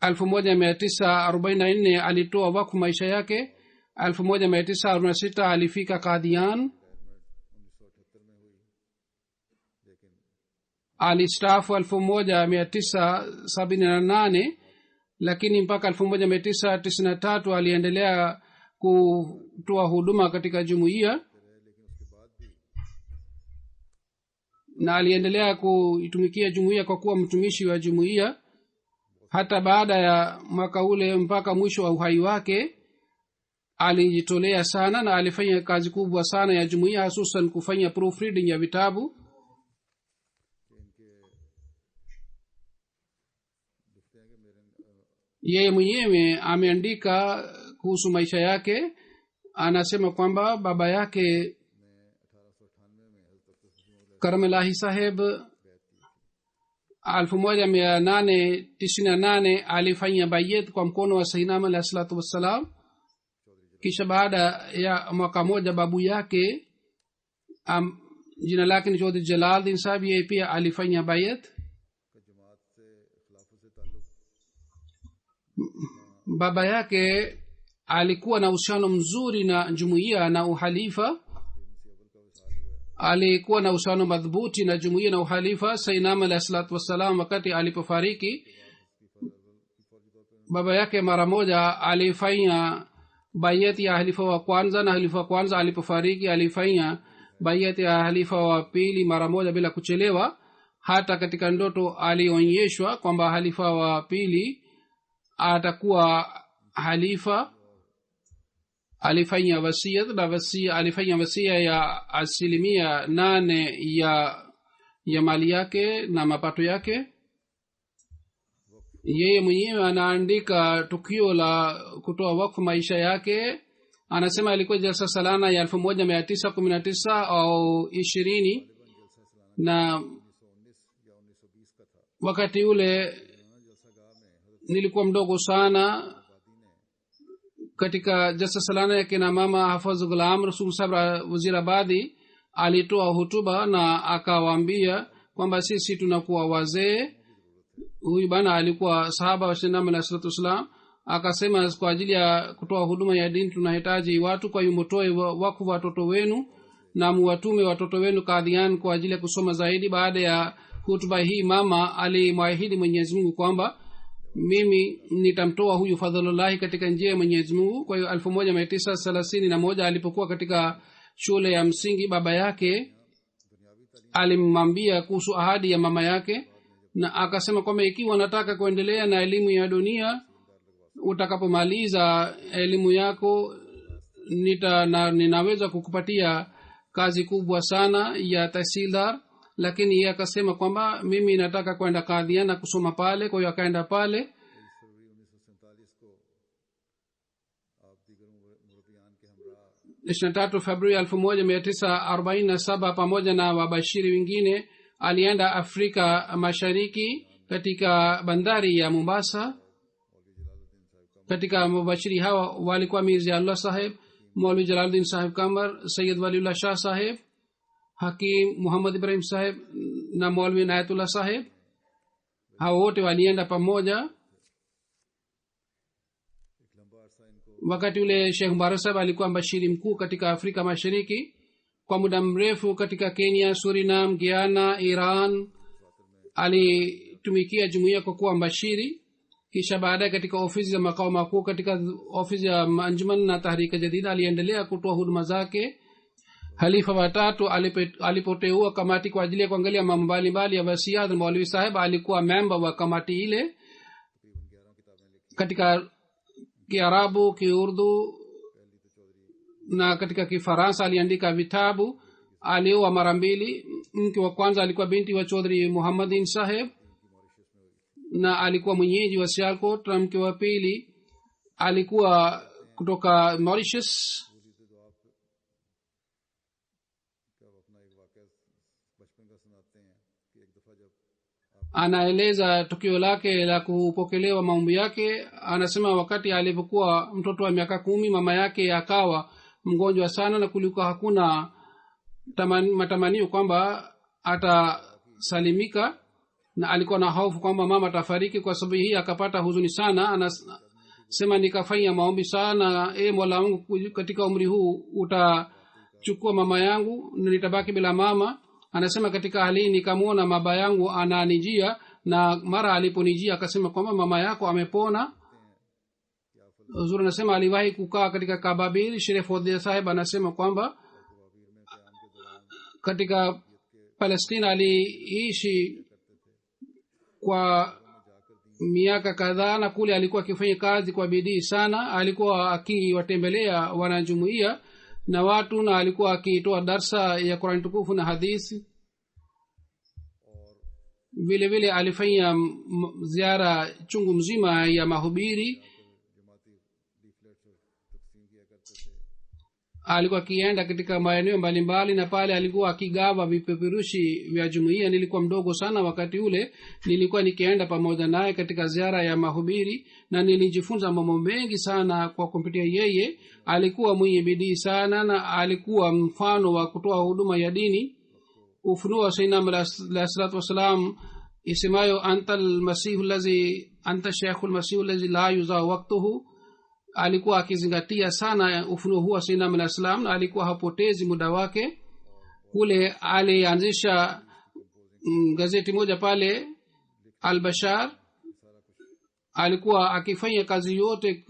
1944 alitoa wakfu maisha yake. 1946 alifika Qadian. Alistaafu 1978, lakini mpaka 1993 aliendelea kutoa huduma katika jumuiya, na aliendelea kuitumikia jumuiya kwa kuwa mtumishi wa jumuiya hata baada ya mwaka ule mpaka mwisho wa uhai wake. Alijitolea sana na alifanya kazi kubwa sana ya jumuiya, hususan kufanya proofreading ya vitabu. Yeye mwenyewe ameandika kuhusu maisha yake. Anasema kwamba baba yake Karamalahi Saheb 1898 alifanya bayet kwa mkono wa Sayyidina alayhi salatu wassalam. Kisha baada ya mwaka moja babu yake jina lake ni Chaudhry Jalaluddin Saheb, yeye pia alifanya bayet. Baba yake alikuwa na uhusiano mzuri na jumuiya na uhalifa, alikuwa na uhusiano madhubuti na jumuiya na uhalifa. Sayyidina alayhi salatu wassalam wakati alipofariki, baba yake mara moja alifanya bayati ya halifa wa kwanza, na halifa wa kwanza alipofariki alifanya bayati ya halifa wa pili mara moja bila kuchelewa. Hata katika ndoto alionyeshwa kwamba halifa wa pili atakuwa halifa. alifanya wasia na alifanya wasia ya 8% ya mali yake na mapato yake. Yeye mwenyewe anaandika tukio la kutoa wakfu maisha yake. Anasema ilikuwa jalsa salana ya 1919 au 20, na wakati ule nilikuwa mdogo sana. Katika jalsa salana ya kina mama Hafadh Ghulam Rasul Sahib Wazirabadi alitoa hutuba na akawaambia kwamba sisi tunakuwa wazee. Huyu bana alikuwa sahaba wa Sayyidina Ali sallallahu alaihi wasallam. Akasema kwa ajili ya kutoa huduma ya dini tunahitaji watu, kwa hiyo mtoe wakfu watoto wenu na muwatume watoto wenu Qadian kwa ajili ya kusoma zaidi. Baada ya hutuba hii mama alimwahidi Mwenyezi Mungu kwamba mimi nitamtoa huyu Fadhlullah katika njia ya Mwenyezi Mungu. Kwa hiyo 1931 alipokuwa katika shule ya msingi, baba yake alimwambia kuhusu ahadi ya mama yake, na akasema kwamba ikiwa nataka kuendelea na elimu ya dunia, utakapomaliza elimu yako ninaweza kukupatia kazi kubwa sana ya tahsildar. Lakini yeye akasema kwamba mimi nataka kwenda Qadian na kusoma pale. Kwa hiyo akaenda pale. 23 Februari 1947 pamoja na wabashiri wengine alienda Afrika Mashariki katika bandari ya Mombasa. Katika mabashiri hawa walikuwa Mirza Allah Sahib, Maulvi Jalaluddin Sahib Kamar, Sayyid Waliullah Shah Sahib, Hakim Muhammad Ibrahim Sahib na Maulvi Nayatullah Sahib. Hao wote walienda pamoja. Wakati ule Sheikh Mubarak Sahib alikuwa mbashiri mkuu katika Afrika Mashariki kwa muda mrefu. Katika Kenya, Suriname, Guyana, Iran alitumikia jumuiya kwa kuwa mbashiri. Kisha baadaye katika ofisi za makao makuu, katika ofisi ya Anjuman na Tahrika Jadida aliendelea kutoa huduma zake. Halifa watatu alipoteua kamati kwa ajili ya kuangalia mambo mbalimbali ya wasiat, Maulvi Sahib alikuwa member wa kamati ile. Katika Kiarabu, Kiurdu na katika Kifaransa aliandika vitabu. Alioa mara mbili. Mke wa kwanza alikuwa binti wa Chaudhry Muhammadin Sahib na alikuwa mwenyeji wa Sialkot. Mke wa pili alikuwa kutoka Mauritius. Anaeleza tukio lake la kupokelewa maombi yake. Anasema wakati alipokuwa mtoto wa miaka 10 mama yake akawa mgonjwa sana, na kulikuwa hakuna matamanio kwamba atasalimika, na alikuwa na hofu kwamba mama atafariki. Kwa sababu hii akapata huzuni sana. Anasema nikafanya maombi sana, Mola wangu, katika umri huu utachukua mama yangu na nitabaki bila mama. Anasema katika hali nikamwona baba yangu ananijia, na mara aliponijia akasema kwamba mama yako amepona. Uzuri anasema aliwahi kukaa katika Kababir. Sharif Fodhia Sahib anasema kwamba katika Palestina aliishi kwa miaka kadhaa, na kule alikuwa akifanya kazi kwa bidii sana. Alikuwa akiwatembelea wanajumuiya na watu, na alikuwa akitoa darsa ya Qur'an tukufu na hadithi. Vile vile alifanya ziara chungu mzima ya mahubiri. Alikuwa akienda katika maeneo mbalimbali, na pale alikuwa akigawa vipeperushi vya jumuiya. Nilikuwa mdogo sana wakati ule, nilikuwa nikienda pamoja naye katika ziara ya mahubiri, na nilijifunza mambo mengi sana kwa kupitia yeye. Alikuwa mwenye bidii sana na alikuwa mfano wa kutoa huduma ya dini. Ufunuo wa Sayyidina alayhi salatu wasalam isemayo anta shaykhul masihu allazi la yuza waqtuhu, alikuwa akizingatia sana ufunuo huu wa Sayyidina alayhi salam, na alikuwa hapotezi muda wake. Kule alianzisha gazeti moja pale Al-Bashar. Alikuwa akifanya kazi yote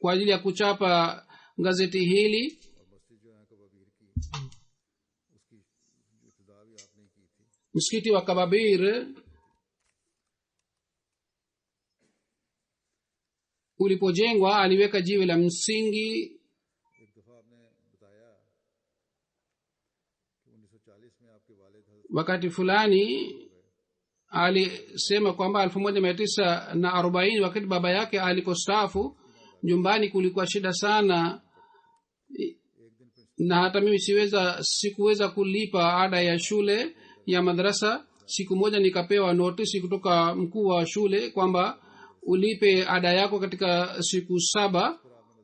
kwa ajili ya kuchapa gazeti hili. Msikiti wa Kababir ulipojengwa aliweka jiwe la msingi wakati fulani alisema kwamba 1940 wakati baba yake alipostaafu, nyumbani kulikuwa shida sana, na hata mimi sikuweza kulipa ada ya shule ya madrasa. Siku moja nikapewa notisi kutoka mkuu wa shule kwamba ulipe ada yako katika siku 7,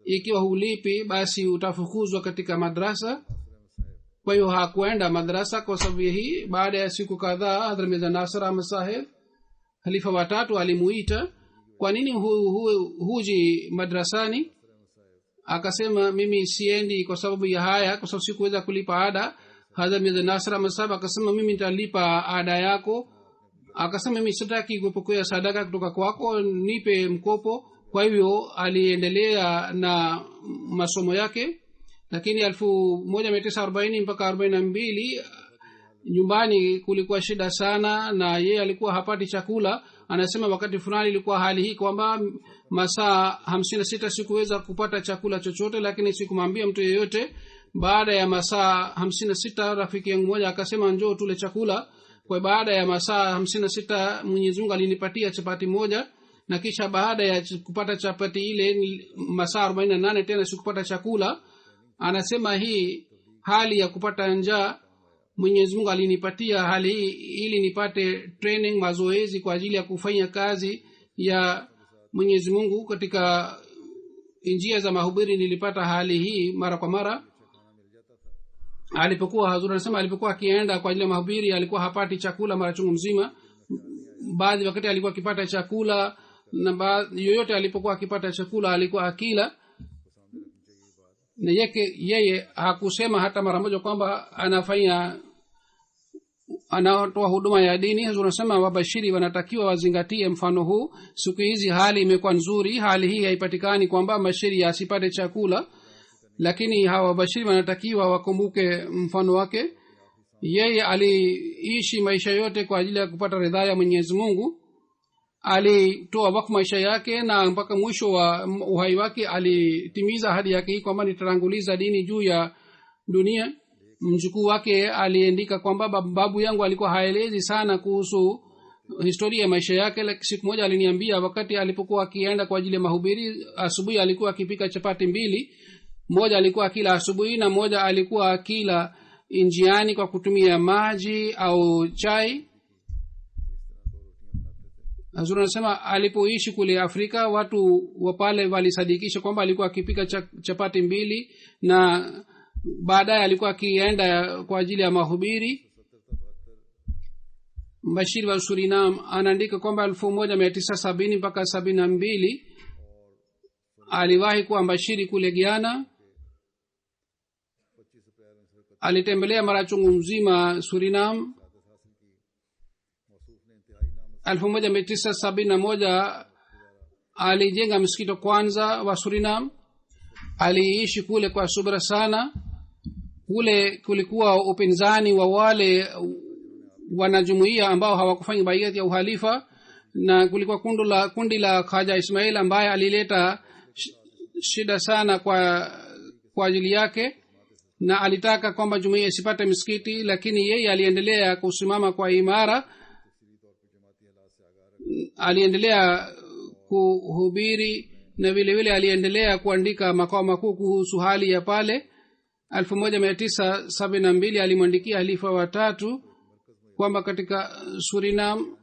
ikiwa hulipi basi utafukuzwa katika madrasa. kwa hiyo hakuenda madrasa kwa sababu hii. Baada ya siku kadhaa Hadhrat Mirza Nasir Ahmad Saheb halifa watatu alimuita, kwa nini huji madrasani? Akasema mimi siendi kwa sababu ya haya, kwa sababu sikuweza kulipa ada. Hadhrat Mirza Nasir Ahmad Saheb akasema mimi nitalipa ada yako. Akasema mimi sitaki kupokea sadaka kutoka kwako, nipe mkopo. Kwa hivyo aliendelea na masomo yake, lakini 1940 mpaka 42 nyumbani kulikuwa shida sana na yeye alikuwa hapati chakula. Anasema wakati fulani ilikuwa hali hii kwamba masaa 56 sikuweza kupata chakula chochote, lakini sikumwambia mtu yeyote. Baada ya masaa 56 rafiki yangu mmoja akasema njoo tule chakula. Kwa baada ya masaa 56 Mwenyezi Mungu alinipatia chapati moja, na kisha baada ya kupata chapati ile masaa 48 tena sikupata chakula. Anasema hii hali ya kupata njaa Mwenyezi Mungu alinipatia hali hii ili nipate training, mazoezi kwa ajili ya kufanya kazi ya Mwenyezi Mungu. Katika njia za mahubiri nilipata hali hii mara kwa mara. Alipokuwa Hazur anasema alipokuwa akienda kwa ajili ya mahubiri alikuwa hapati chakula mara chungu mzima. Baadhi wakati alikuwa akipata chakula, na yoyote alipokuwa akipata chakula alikuwa akila. Na yeye hakusema hata mara moja kwamba anatoa huduma ya dini. Hazur anasema wabashiri wanatakiwa wazingatie mfano huu. Siku hizi hali imekuwa nzuri, hali hii haipatikani kwamba bashiri asipate chakula, lakini hawa wabashiri wanatakiwa wakumbuke mfano wake. Yeye aliishi maisha yote kwa ajili ya kupata ridhaa ya Mwenyezi Mungu. Alitoa wakfu maisha yake na mpaka mwisho wa uhai wake alitimiza ahadi yake hii kwamba nitatanguliza dini juu ya dunia. Mjukuu wake aliandika kwamba babu yangu alikuwa haelezi sana kuhusu historia ya maisha yake, lakini siku moja aliniambia wakati alipokuwa akienda kwa ajili ya mahubiri, asubuhi alikuwa akipika chapati mbili, moja alikuwa akila asubuhi na moja alikuwa akila njiani kwa kutumia maji au chai. Hazur anasema alipoishi kule Afrika watu wa pale walisadikisha kwamba alikuwa akipika chapati mbili, na baadaye alikuwa akienda kwa ajili ya mahubiri. Bashir wa Surinam anaandika kwamba 1970 mpaka 72 aliwahi kuwa mbashiri kule Guyana. Alitembelea mara chungu mzima Surinam. 1971 alijenga msikiti kwanza wa Surinam. Aliishi kule kwa subra sana. Kule kulikuwa upinzani wa wale wanajumuiya ambao hawakufanya baiat ya uhalifa, na kulikuwa kundi la Khaja Ismail ambaye alileta shida sana kwa ajili yake, na alitaka kwamba jumuiya isipate msikiti, lakini yeye aliendelea kusimama kwa imara. Aliendelea kuhubiri na vile vile aliendelea kuandika makao makuu kuhusu hali ya pale. 1972 alimwandikia halifa watatu kwamba katika Surinam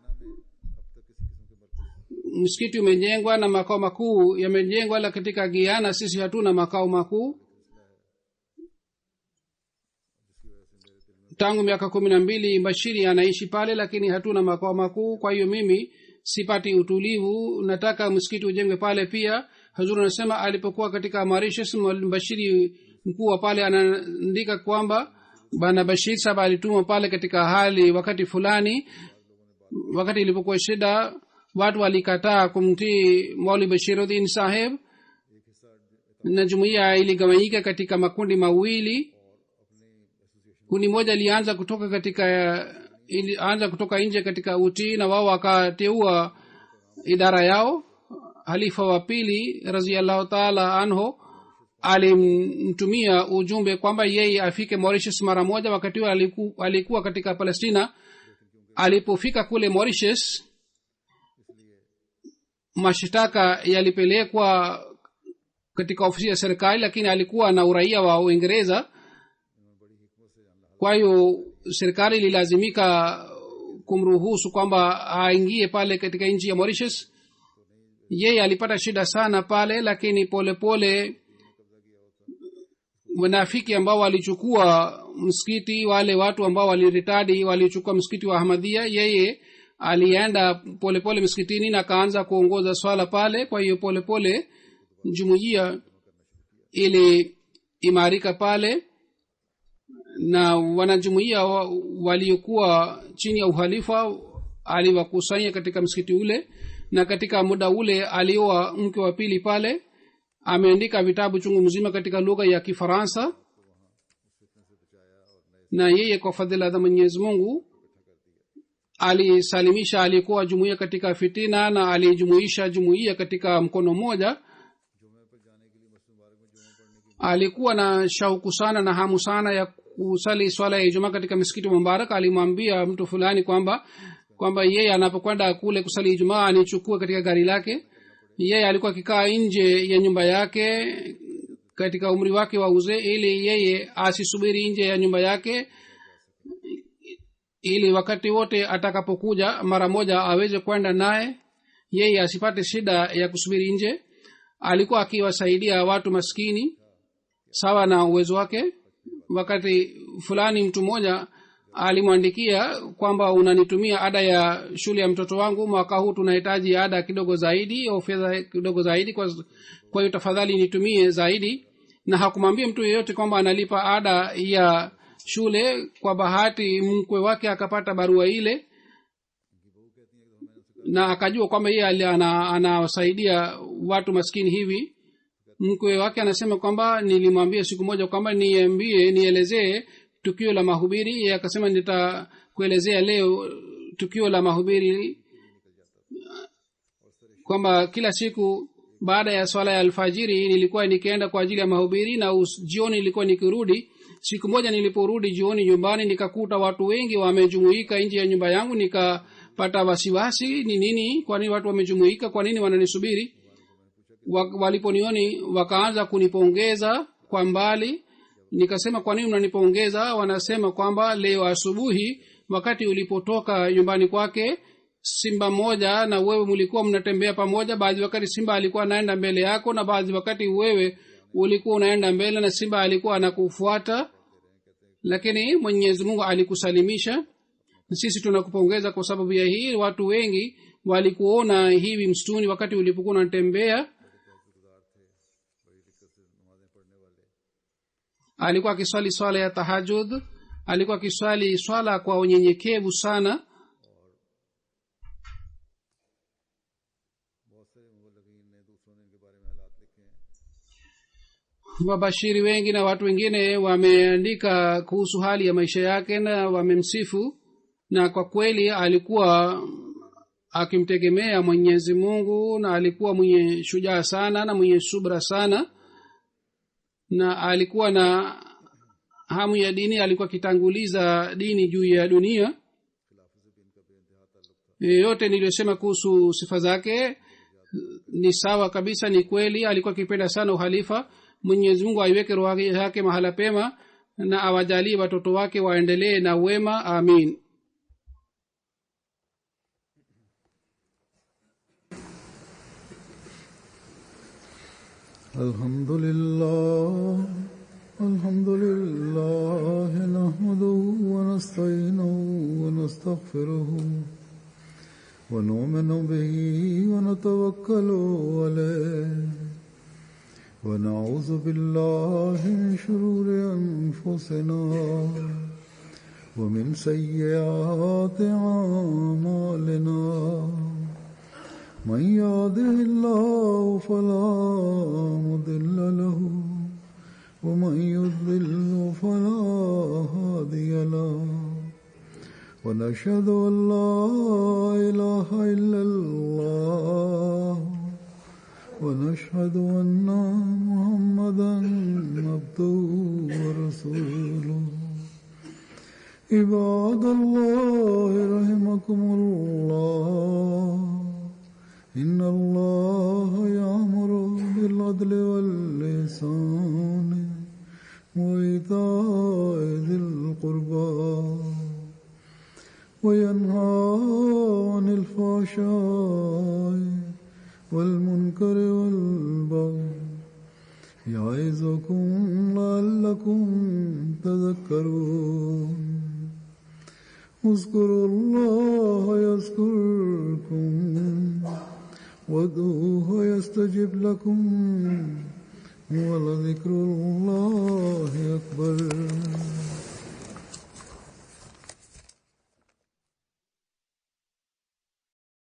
msikiti umejengwa na makao makuu yamejengwa, la katika Guyana sisi hatuna makao makuu. Tangu miaka 12 Bashiri anaishi pale, lakini hatuna makao makuu. Kwa hiyo mimi sipati utulivu, nataka msikiti ujengwe pale pia. Hazur anasema alipokuwa katika Mauritius, Bashiri mkuu wa pale anaandika kwamba bana Bashir saba alitumwa pale katika hali wakati fulani. Wakati ilipokuwa shida, watu walikataa kumtii Maulvi Bashiruddin Saheb, na jumuiya iligawanyika katika makundi mawili. Kundi moja ilianza kutoka nje katika utii, na wao wakateua idara yao. Halifa wa pili radhiyallahu ta'ala anhu alimtumia ujumbe kwamba yeye afike Mauritius mara moja. Wakati huo alikuwa katika Palestina. Alipofika kule Mauritius, mashtaka yalipelekwa katika ofisi ya serikali, lakini alikuwa na uraia wa Uingereza. Kwa hiyo serikali ililazimika kumruhusu kwamba aingie pale katika nchi ya Mauritius. Yeye alipata shida sana pale, lakini polepole wanafiki ambao walichukua msikiti, wale watu ambao waliritadi walichukua msikiti wa Ahmadiyya, yeye alienda polepole msikitini na kaanza kuongoza swala pale. Kwa hiyo polepole jumuiya ili imarika pale, na wanajumuiya waliokuwa chini ya uhalifa aliwakusanya katika msikiti ule. Na katika muda ule alioa mke wa pili pale. Ameandika vitabu chungu mzima katika lugha ya Kifaransa, na yeye kwa fadhila za Mwenyezi Mungu alisalimisha alikuwa jumuiya katika fitina, na alijumuisha jumuiya katika mkono mmoja. Alikuwa na shauku sana na hamu sana ya kusali swala ya Ijumaa katika msikiti Mubarak. Alimwambia mtu fulani kwamba yeye anapokwenda kule kusali Ijumaa anichukue katika gari lake. Yeye alikuwa akikaa nje ya nyumba yake katika umri wake wa uzee, ili yeye asisubiri nje ya nyumba yake, ili wakati wote atakapokuja mara moja aweze kwenda naye, yeye asipate shida ya kusubiri nje. Alikuwa akiwasaidia watu maskini sawa na uwezo wake. Wakati fulani mtu mmoja alimwandikia kwamba unanitumia ada ya shule ya mtoto wangu, mwaka huu tunahitaji ada kidogo zaidi au fedha kidogo zaidi, kwa hiyo tafadhali nitumie zaidi. Na hakumwambia mtu yeyote kwamba analipa ada ya shule. Kwa bahati mkwe wake akapata barua ile na akajua kwamba yeye anawasaidia watu maskini hivi. Mkwe wake anasema kwamba nilimwambia siku moja kwamba nielezee tukio la mahubiri. Yeye akasema nitakuelezea leo tukio la mahubiri, kwamba kila siku baada ya swala ya alfajiri nilikuwa nikienda kwa ajili ya mahubiri, na jioni nilikuwa nikirudi. Siku moja niliporudi jioni nyumbani, nikakuta watu wengi wamejumuika nje ya nyumba yangu. Nikapata wasiwasi, ni nini? Kwa nini watu wamejumuika? Kwa nini wananisubiri? Waliponioni wakaanza kunipongeza kwa mbali. Nikasema, kwa nini mnanipongeza? Wanasema kwamba leo asubuhi wakati ulipotoka nyumbani kwake, simba moja na wewe mlikuwa mnatembea pamoja. Baadhi wakati simba alikuwa anaenda mbele yako, na baadhi wakati wewe ulikuwa unaenda mbele na simba alikuwa anakufuata, lakini Mwenyezi Mungu alikusalimisha. Sisi tunakupongeza kwa sababu ya hii. Watu wengi walikuona hivi msituni wakati ulipokuwa unatembea. Alikuwa akiswali swala ya tahajjud, alikuwa akiswali swala kwa unyenyekevu sana. Wabashiri wengi na watu wengine wameandika kuhusu hali ya maisha yake na wamemsifu, na kwa kweli alikuwa akimtegemea Mwenyezi Mungu, na alikuwa mwenye shujaa sana na mwenye subra sana, na alikuwa na hamu ya dini. Alikuwa akitanguliza dini juu ya dunia. Yote niliyosema kuhusu sifa zake ni sawa kabisa, ni kweli. Alikuwa akipenda sana uhalifa. Mwenyezi Mungu aiweke roho yake mahala pema na awajalie watoto wake waendelee na wema. Amin. Alhamdulillah nahmaduhu wa nasta'inuhu wa nastaghfiruhu wa nu'minu bihi wa natawakkalu alayhi wa na'udhu billahi min shururi anfusina wa min sayyiati a'malina. من يهده الله فلا مضل له ومن يضلل فلا هادي له ونشهد أن لا إله إلا الله ونشهد أن محمدا محمدا عبده ورسوله عباد الله رحمكم الله إن الله يأمر بالعدل والإحسان وإيتاء ذي القربى وينهى عن الفحشاء والمنكر والبغي يعظكم لعلكم تذكرون اذكروا الله يذكركم وادعوه يستجب لكم ولذكر الله أكبر.